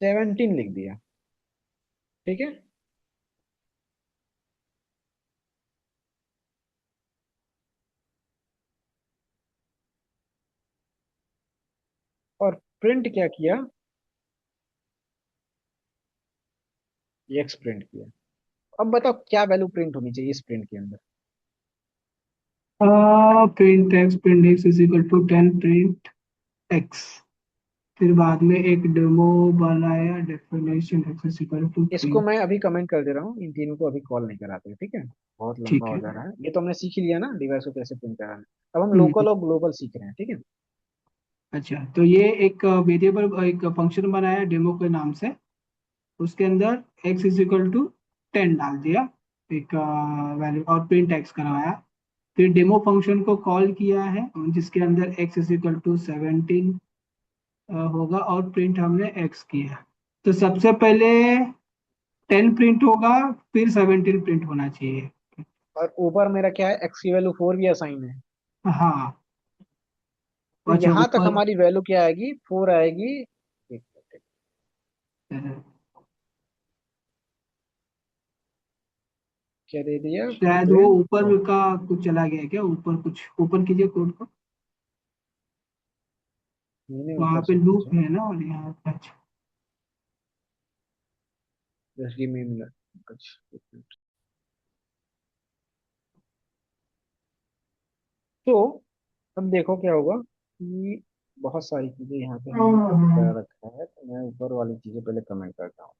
17 लिख दिया, ठीक है। और प्रिंट क्या किया, एक्स प्रिंट किया। अब बताओ क्या वैल्यू प्रिंट होनी चाहिए इस प्रिंट के अंदर? Print X is equal to 10 print. X. फिर बाद में एक डेमो बनाया, डेफिनेशन एक्स इक्वल टू इसको प्रिंट। मैं अभी कमेंट कर दे रहा हूँ, इन तीनों को अभी कॉल नहीं कराते, ठीक है? बहुत लंबा ठीक हो है। जा रहा है, ये तो हमने सीख ही लिया ना डिवाइस को कैसे प्रिंट कराना है। अब हम हम्म, लोकल और ग्लोबल सीख रहे हैं, ठीक है? अच्छा, तो ये एक वेरिएबल, एक फंक्शन बनाया डेमो के नाम से। उसके अंदर एक्स इज इक्वल टू 10 डाल दिया, एक वैल्यू, और प्रिंट एक्स करवाया। फिर डेमो फंक्शन को कॉल किया है, जिसके अंदर एक्स इज इक्वल टू 17 होगा, और प्रिंट हमने एक्स किया। तो सबसे पहले 10 प्रिंट होगा, फिर 17 प्रिंट होना चाहिए। और ऊपर मेरा क्या है, एक्स की वैल्यू 4 भी असाइन है। हाँ। तो अच्छा, यहाँ तक ऊपर। हमारी वैल्यू क्या आएगी, 4 आएगी। एक मिनट, क्या दे दिया? शायद वो प्रिंट ऊपर एक्स। का कुछ चला गया क्या, ऊपर कुछ ऊपर कीजिए कोड को। मैंने वहां ऊपर पे से लूप खींचा। है ना, और यहाँ पे अच्छा। Just give me minute. कुछ एक मिनट। तो अब देखो क्या होगा कि बहुत सारी चीजें यहाँ पे हमने कर रखा है, तो मैं ऊपर वाली चीजें पहले कमेंट करता हूँ।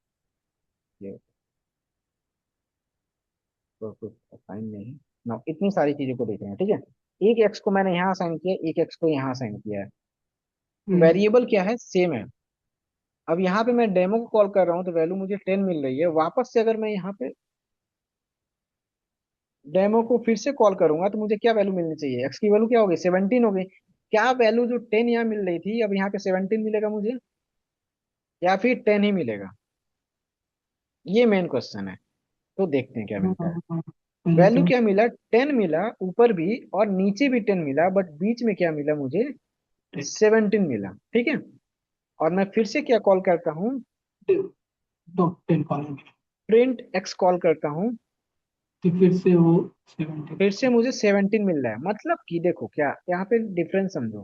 ये तो कुछ असाइन नहीं ना, इतनी सारी चीजों को देख रहे हैं, ठीक है? एक एक्स को मैंने यहाँ असाइन किया, एक एक्स को यहाँ असाइन किया है। हम्म, वेरिएबल क्या है, सेम है। अब यहाँ पे मैं डेमो को कॉल कर रहा हूँ तो वैल्यू मुझे 10 मिल रही है। वापस से अगर मैं यहाँ पे डेमो को फिर से कॉल करूंगा तो मुझे क्या वैल्यू मिलनी चाहिए, एक्स की वैल्यू क्या हो गई, 17 हो गई। क्या वैल्यू जो 10 यहाँ मिल रही थी, अब यहाँ पे 17 मिलेगा मुझे, या फिर 10 ही मिलेगा? ये मेन क्वेश्चन है। तो देखते हैं क्या मिलता है। पहले वैल्यू तो क्या मिला, 10 मिला ऊपर भी, और नीचे भी 10 मिला, बट बीच में क्या मिला मुझे, 17 मिला, ठीक है? और मैं फिर से क्या कॉल करता हूँ, top 10 column. Print x call करता हूँ। तो फिर से वो 17। फिर से मुझे 17 मिल रहा है। मतलब कि देखो क्या यहाँ पे डिफरेंस समझो,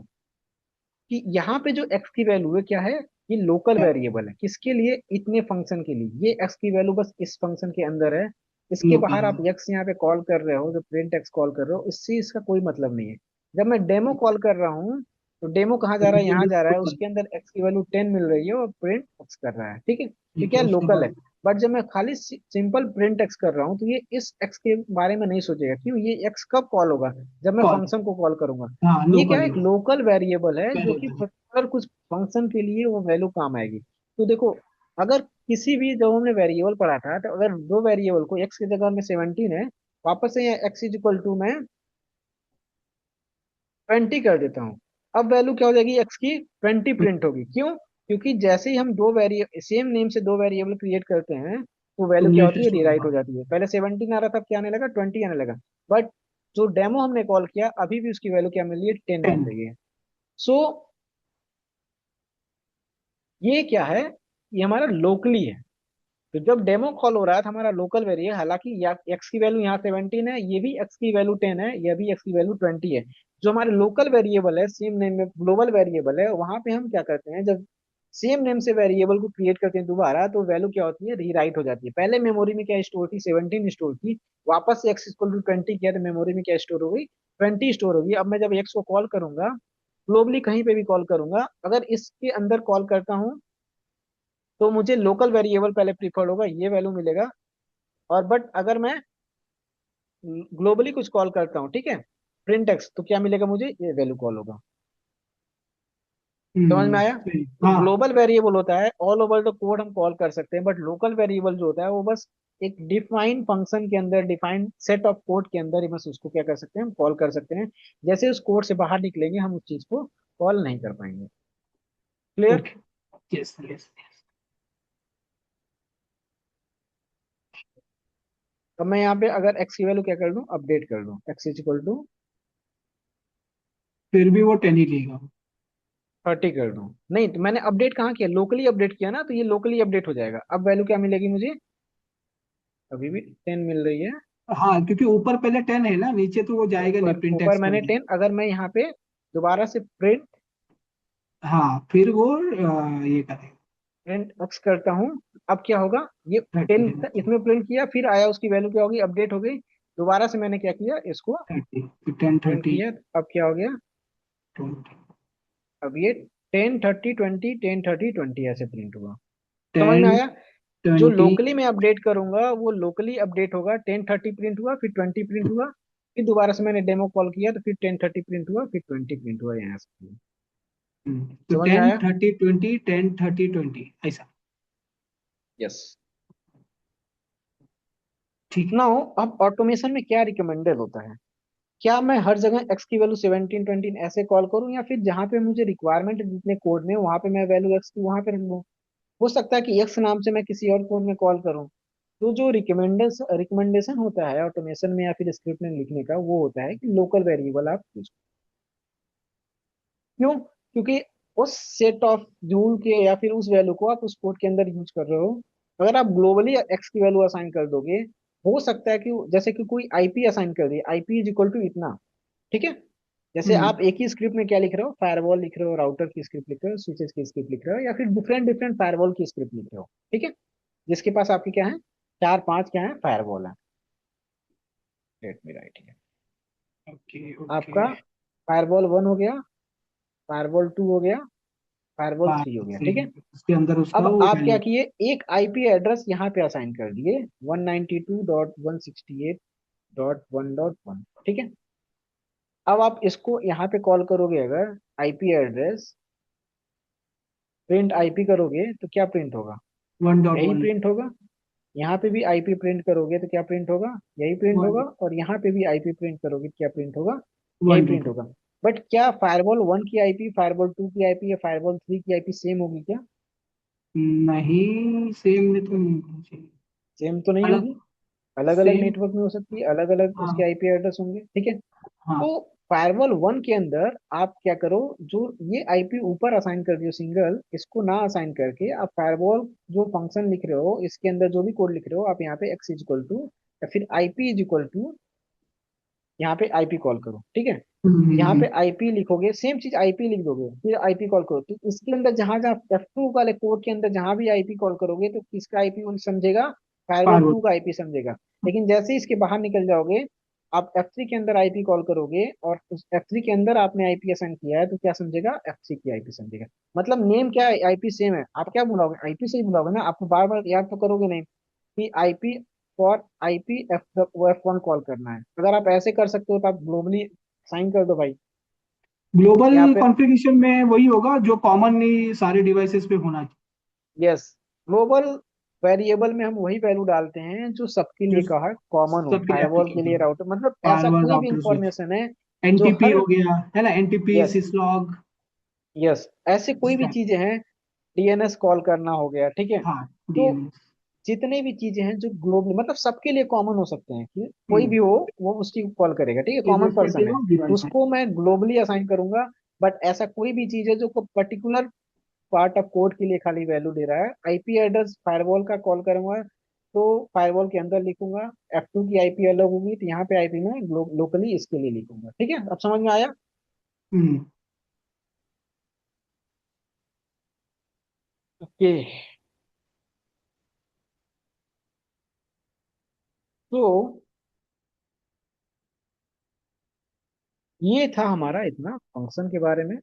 कि यहाँ पे जो x की वैल्यू है क्या है, ये लोकल वेरिएबल है, किसके लिए, इतने फंक्शन के लिए। ये x की वैल्यू बस इस फंक्शन के अंदर है। इसके बाहर लोकल। आप x यहाँ पे कॉल कर रहे हो, जो प्रिंट x कॉल कर रहे हो, इससे इसका कोई मतलब नहीं है। जब मैं डेमो कॉल कर रहा हूँ, तो डेमो कहाँ जा रहा है, यहाँ जा रहा है, उसके अंदर x की वैल्यू 10 मिल रही है और प्रिंट x कर रहा है, ठीक है? ये ठीक क्या है, उसके लोकल है। बाद। बट जब मैं खाली सिंपल प्रिंट x कर रहा हूँ, तो ये इस x के बारे में नहीं सोचेगा। क्यों, ये x कब कॉल होगा, जब मैं कॉल। फंक्शन को कॉल करूंगा। हाँ, ये क्या है, लोकली एक वो। लोकल वेरिएबल है जो कि वेरिएबल। पर्टिकुलर कुछ फंक्शन के लिए वो वैल्यू काम आएगी। तो देखो, अगर किसी भी, जब हमने वेरिएबल पढ़ा था, तो अगर दो वेरिएबल को एक्स की जगह में 17 है, वापस से यहाँ एक्स इज इक्वल टू में 20 कर देता हूँ। अब वैल्यू क्या हो जाएगी, एक्स की 20 प्रिंट होगी। क्यों? क्योंकि जैसे ही हम दो वेरिएबल, सेम नेम से दो वेरिएबल क्रिएट करते हैं, तो तो वैल्यू क्या होती है, लेटेस्ट रीराइट होगा। हो जाती है। पहले 17 आ रहा था, अब क्या आने लगा, 20 आने लगा। बट जो डेमो हमने कॉल किया, अभी भी उसकी वैल्यू क्या मिल रही है, 10 मिल 10। रही है। सो ये क्या है, ये हमारा लोकली है। तो जब डेमो कॉल हो रहा है तो हमारा लोकल वेरिएबल, हालांकि एक्स की वैल्यू यहाँ 17 है, ये भी एक्स की वैल्यू 10 है, ये भी एक्स की वैल्यू 20 है। जो हमारे लोकल वेरिएबल है, सेम नेम में ग्लोबल वेरिएबल है, वहां पे हम क्या करते हैं, जब सेम नेम से वेरिएबल को क्रिएट करते हैं दोबारा, तो वैल्यू क्या होती है, रीराइट हो जाती है। पहले मेमोरी में क्या स्टोर थी, 17 स्टोर थी। वापस से एक्स इक्वल टू 20 किया तो मेमोरी में क्या स्टोर हो गई, 20 स्टोर होगी। अब मैं जब एक्स को कॉल करूंगा, ग्लोबली कहीं पे भी कॉल करूंगा, अगर इसके अंदर कॉल करता हूँ, तो मुझे लोकल वेरिएबल पहले प्रीफर्ड होगा, ये वैल्यू मिलेगा। और बट अगर मैं ग्लोबली कुछ कॉल करता हूँ, ठीक है, प्रिंट एक्स, तो क्या मिलेगा मुझे, ये वैल्यू कॉल होगा। समझ में आया? सही। तो हाँ। ग्लोबल वेरिएबल होता है, ऑल ओवर द कोड हम कॉल कर सकते हैं, बट लोकल वेरिएबल जो होता है वो बस एक डिफाइंड फंक्शन के अंदर, डिफाइंड सेट ऑफ कोड के अंदर ही बस उसको क्या कर सकते हैं, हम कॉल कर सकते हैं। जैसे उस कोड से बाहर निकलेंगे, हम उस चीज को कॉल नहीं कर पाएंगे। क्लियर? ओके। Yes, yes. अब मैं यहाँ पे अगर एक्स की वैल्यू क्या कर दूं, अपडेट कर दूं, एक्स इज इक्वल टू फिर भी वो 10 ही लेगा। 30 कर दूं। नहीं, तो मैंने अपडेट कहाँ किया, लोकली अपडेट किया ना, तो ये लोकली अपडेट हो जाएगा। अब वैल्यू क्या मिलेगी मुझे, अभी भी 10 मिल रही है। हाँ, क्योंकि ऊपर पहले 10 है ना, नीचे तो वो जाएगा नहीं ऊपर प्रिंट ऊपर एक्स मैंने करने। 10, अगर मैं यहाँ पे दोबारा से प्रिंट हाँ, फिर वो ये करेगा। प्रिंट एक्स करता हूँ, अब क्या होगा, ये 30 10 देना चाहिए। इसमें प्रिंट किया, फिर आया, उसकी वैल्यू क्या होगी, अपडेट हो गई। दोबारा से मैंने क्या किया, इसको 30, फिर 10, प्रिंट 30, किया, अब क्या हो गया, 20। अब ये 10 30 20 10 30 20 ऐसे प्रिंट हुआ। समझ में टेन आया? जो ट्वेंटी लोकली मैं अपडेट करूंगा वो लोकली अपडेट होगा, 10 30 प्रिंट हुआ, फिर 20 प्रिंट हुआ, फिर दोबारा से मैंने डेमो कॉल किया तो फिर 10 30 प्रिंट हुआ, फिर 20 प्रिंट हुआ, यहाँ से। तो समझ में टेन आया? थर्टी ट्वेंटी 10 30 20 ऐसा। यस। ठीक है। नाउ अब ऑटोमेशन में क्या रिकमेंडेड होता है? क्या मैं हर जगह एक्स की वैल्यू 17 20 ऐसे कॉल करूं, या फिर जहां पे मुझे रिक्वायरमेंट जितने कोड में वहां पे मैं वैल्यू एक्स की वहां पे रख लूं? हो सकता है कि एक्स नाम से मैं किसी और कोड में कॉल करूं। तो जो रिकमेंडेशन होता है ऑटोमेशन में या फिर स्क्रिप्ट में लिखने का, वो होता है कि लोकल वेरिएबल आप यूज। क्यों? क्योंकि उस सेट ऑफ रूल के या फिर उस वैल्यू को आप उस कोड के अंदर यूज कर रहे हो। अगर आप ग्लोबली एक्स की वैल्यू असाइन कर दोगे, हो सकता है कि जैसे कि कोई आईपी असाइन कर दिए, आईपी इज इक्वल टू इतना, ठीक है? जैसे हम्म आप एक ही स्क्रिप्ट में क्या लिख रहे हो, फायरवॉल लिख रहे हो, राउटर की स्क्रिप्ट लिख रहे हो, स्विचेस की स्क्रिप्ट लिख रहे हो, या फिर डिफरेंट डिफरेंट फायरवॉल की स्क्रिप्ट लिख रहे हो, ठीक है? जिसके पास आपकी क्या है, चार पांच क्या है, फायरवॉल है। Let me right here. Okay okay. आपका फायरवॉल वन हो गया, फायरवॉल टू हो गया, फायरवॉल थ्री हो गया, से ठीक है? उसके अंदर उसका अब वो आप क्या वैल्यू। किए, एक आईपी एड्रेस यहाँ पे असाइन कर दिए, 192.168.1.1, ठीक है? अब आप इसको यहाँ पे कॉल करोगे, अगर आईपी एड्रेस प्रिंट आईपी करोगे तो क्या प्रिंट होगा? वन डॉट यही वन प्रिंट होगा। यहाँ पे भी आईपी प्रिंट करोगे तो क्या प्रिंट होगा? यही प्रिंट वन होगा। और यहाँ पे भी आईपी प्रिंट करोगे तो क्या प्रिंट होगा? यही वन प्रिंट डॉट होगा। बट क्या फायरवॉल वन की आईपी फायरवॉल टू की आईपी या फायरवॉल थ्री की आईपी सेम होगी क्या? नहीं, सेम में तो नहीं होना चाहिए। सेम तो नहीं अलग। होगी। अलग अलग सेम। नेटवर्क में हो सकती है, अलग अलग उसके हाँ आईपी एड्रेस होंगे, ठीक है? हाँ। तो फायरवॉल वन के अंदर आप क्या करो, जो ये आईपी ऊपर असाइन कर दियो सिंगल, इसको ना असाइन करके आप फायरवॉल जो फंक्शन लिख रहे हो इसके अंदर जो भी कोड लिख रहे हो, आप यहाँ पे एक्स इज इक्वल टू या फिर आईपी इज इक्वल टू, यहाँ पे आईपी कॉल करो, ठीक है? यहाँ पे हम्म। आईपी लिखोगे, सेम चीज आईपी लिख दोगे, फिर आईपी कॉल करो, तो इसके अंदर जहां जहां F2 वाले कोड के अंदर जहां भी आईपी कॉल करोगे तो किसका आईपी समझेगा? Firewall forward. टू का आईपी समझेगा। लेकिन जैसे ही इसके बाहर निकल जाओगे, आप F3 के अंदर आईपी कॉल करोगे और उस F3 के अंदर आपने आईपी असाइन किया है, तो क्या समझेगा? F3 की आईपी समझेगा। मतलब नेम क्या है, आईपी सेम है, आप क्या बुलाओगे? आईपी से ही बुलाओगे ना, आपको बार बार याद तो करोगे नहीं कि IP for IP F1 call करना है। अगर आप ऐसे कर सकते हो तो आप ग्लोबली साइन कर दो भाई। ग्लोबल यहाँ पे कॉन्फ़िगरेशन में वही होगा जो कॉमनली सारे डिवाइसेस पे होना चाहिए। यस, ग्लोबल वेरिएबल में हम वही वैल्यू डालते हैं जो सबके जो लिए कहा कॉमन हो, सबके लिए फायरवॉल के एप्लीकेबल लिए, हो। राउटर, मतलब ऐसा फायरवॉल कोई भी राउटर स्विच। इंफॉर्मेशन है जो एनटीपी हर। हो गया है ना, एनटीपी यस, सिसलॉग। यस, ऐसे कोई भी चीजें हैं, डीएनएस कॉल करना हो गया, ठीक है? हाँ तो डीएनएस। जितने भी चीजें हैं जो ग्लोबली मतलब सबके लिए कॉमन हो सकते हैं, कि कोई भी हो वो उसकी कॉल करेगा, ठीक है? कॉमन पर्सन है इर्रेस्पेक्टिव ऑफ तो डिवाइस है। उसको मैं ग्लोबली असाइन करूंगा। बट ऐसा कोई भी चीज है जो पर्टिकुलर पार्ट ऑफ कोड के लिए खाली वैल्यू दे रहा है, आईपी एड्रेस फायरवॉल का कॉल करूंगा तो फायरवॉल के अंदर लिखूंगा, F2 की आईपी अलग होगी तो यहाँ पे आईपी में लोकली इसके लिए लिखूंगा, ठीक है? अब समझ में आया? हम्म। ओके। तो ये था हमारा इतना फंक्शन के बारे में।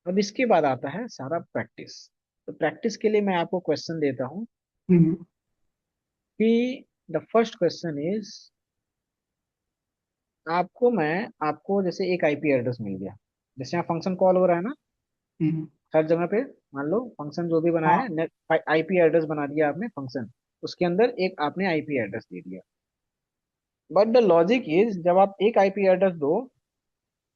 अब इसके बाद आता है सारा प्रैक्टिस। तो प्रैक्टिस के लिए मैं आपको क्वेश्चन देता हूँ हम्म। कि द फर्स्ट क्वेश्चन इज, आपको जैसे एक आईपी एड्रेस मिल गया, जैसे यहाँ फंक्शन कॉल हो रहा है ना हम्म। हर जगह पे, मान लो फंक्शन जो भी बनाया हाँ। है, आईपी एड्रेस बना दिया आपने फंक्शन, उसके अंदर एक आपने आईपी एड्रेस दे दिया। बट द लॉजिक इज, जब आप एक आईपी एड्रेस दो,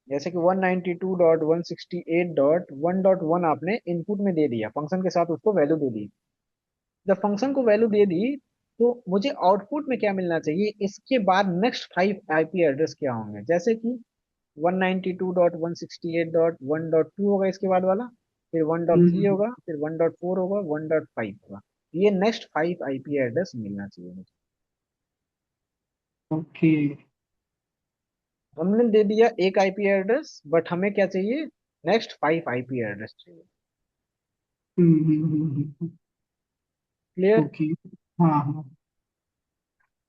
जैसे कि 192.168.1.1 आपने इनपुट में दे दिया, फंक्शन के साथ उसको वैल्यू दे दी। जब फंक्शन को वैल्यू दे दी, तो मुझे आउटपुट में क्या मिलना चाहिए, इसके बाद नेक्स्ट 5 आईपी एड्रेस क्या होंगे? जैसे कि 192.168.1.2 होगा इसके बाद वाला, फिर 1.3 हम्म। होगा, फिर 1.4 होगा, 1.5 होगा। ये नेक्स्ट 5 आईपी एड्रेस मिलना चाहिए मुझे। ओके। हमने दे दिया एक आईपी एड्रेस, बट हमें क्या चाहिए? नेक्स्ट 5 आईपी एड्रेस चाहिए। क्लियर? ओके। हाँ हाँ।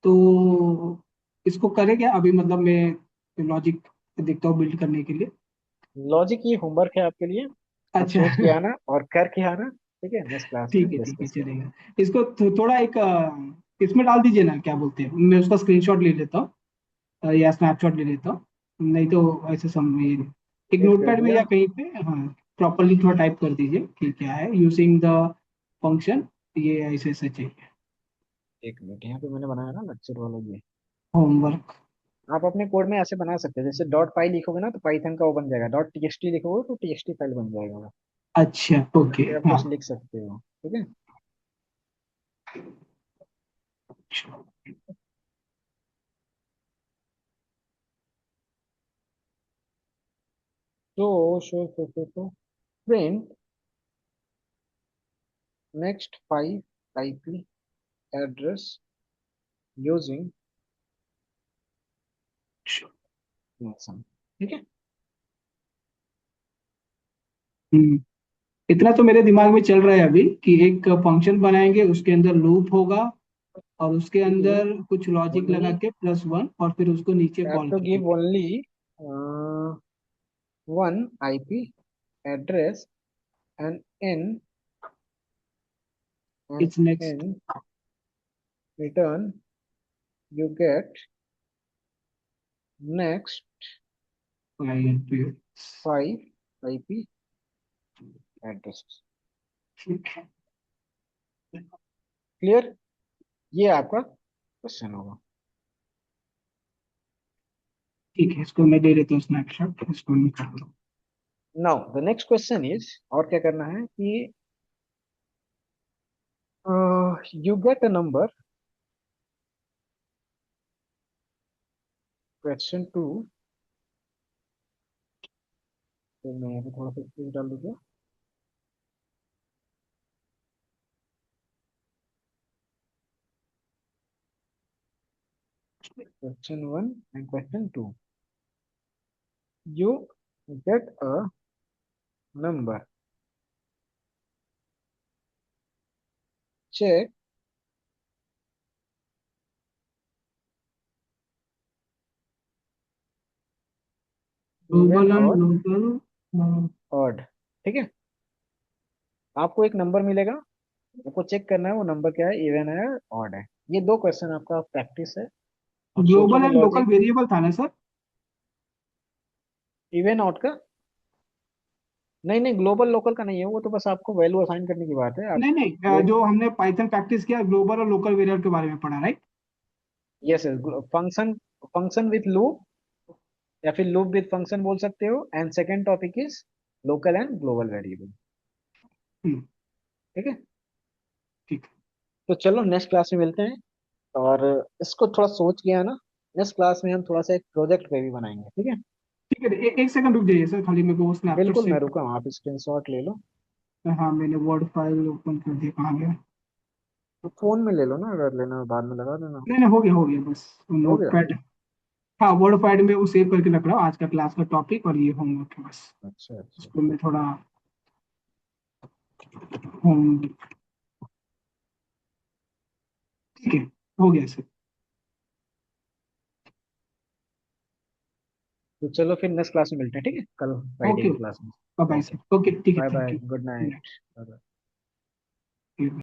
तो इसको करें क्या अभी, मतलब मैं लॉजिक देखता हूँ बिल्ड करने के लिए। लॉजिक ये होमवर्क है आपके लिए। आप अच्छा। सोच के आना और करके आना, ठीक है, नेक्स्ट क्लास में ठीक है डिस्कस करेंगे। चलेगा। इसको थोड़ा एक इसमें डाल दीजिए ना, क्या बोलते हैं, मैं उसका स्क्रीनशॉट ले लेता हूँ, या स्नैपशॉट ले लेता हूँ, नहीं तो ऐसे समझ, एक एड कर नोटपैड में दिया। या कहीं पे, हाँ, प्रॉपरली थोड़ा टाइप कर दीजिए कि क्या है यूजिंग द फंक्शन, ये ऐसे ऐसे चाहिए। एक मिनट, यहाँ पे मैंने बनाया ना लेक्चर वाला ये। होमवर्क। आप अपने कोड में ऐसे बना सकते हैं, जैसे डॉट पाई लिखोगे ना तो पाइथन का वो बन जाएगा, डॉट टीएक्सटी लिखोगे तो टीएक्सटी फाइल बन जाएगा। अच्छा ओके फिर आप हाँ। कुछ लिख सकते हो, ठीक है। तो print next 5 IP address using function, ठीक है। हम्म, इतना तो मेरे दिमाग में चल रहा है अभी कि एक फंक्शन बनाएंगे, उसके अंदर लूप होगा, और उसके गिव अंदर कुछ लॉजिक ओनली, लगा के +1, और फिर उसको नीचे हैव कॉल टू गिव करेंगे। Only 1 IP address and and it's next in return you get next client. 5 IP addresses। ठीक है। क्लियर, ये आपका क्वेश्चन होगा। ठीक है, इसको मैं दे देता हूँ स्नैपशॉट, इसको निकाल दो। Now the next question is, और क्या करना है कि you get a number, question 2। तो मैं यहाँ पे थोड़ा सा स्पेस डाल दूंगा। Question 1 and question 2, you get a number, check even global and or local. odd, ठीक है। आपको एक नंबर मिलेगा, आपको चेक करना है वो नंबर क्या है, इवन है ऑड है। ये दो क्वेश्चन आपका प्रैक्टिस है। आप ग्लोबल सोचोगे एंड लोकल लॉजिक, वेरिएबल था ना सर? इवन ऑड का, नहीं नहीं, ग्लोबल लोकल का नहीं है, वो तो बस आपको वैल्यू असाइन करने की बात है आप। नहीं नहीं, ग्लोब जो हमने पाइथन प्रैक्टिस किया, ग्लोबल और लोकल वेरिएबल के बारे में पढ़ा, right? Yes, function, function with loop, या फिर लूप विथ फंक्शन बोल सकते हो। And second topic is local and global variable, ठीक है। ठीक। तो चलो नेक्स्ट क्लास में मिलते हैं, और इसको थोड़ा सोच के आना। नेक्स्ट क्लास में हम थोड़ा सा एक प्रोजेक्ट पे भी बनाएंगे, ठीक है। ठीक है, एक सेकंड रुक जाइए सर, खाली मेरे को वो स्नैपशॉट बिल्कुल, सेव मैं रुका कर। हूँ, आप स्क्रीनशॉट ले लो। हाँ, मैंने वर्ड फाइल ओपन कर दिया, कहाँ गया? तो फोन में ले लो ना, अगर लेना हो बाद में लगा देना। नहीं नहीं, हो गया बस। हो गया। नोटपैड। हाँ, वर्ड फाइल में वो सेव करके रख रहा हूँ, आज का क्लास का टॉपिक और ये होमवर्क है बस। अच्छा अच्छा। इसको मैं थोड़ा होम। ठीक है, हो गया सर। तो चलो फिर नेक्स्ट क्लास में मिलते हैं, ठीक है, कल फ्राइडे ओके। की क्लास में। बाय ओके, सर, ओके ठीक है, bye thank bye, good you. Night. ठीक है।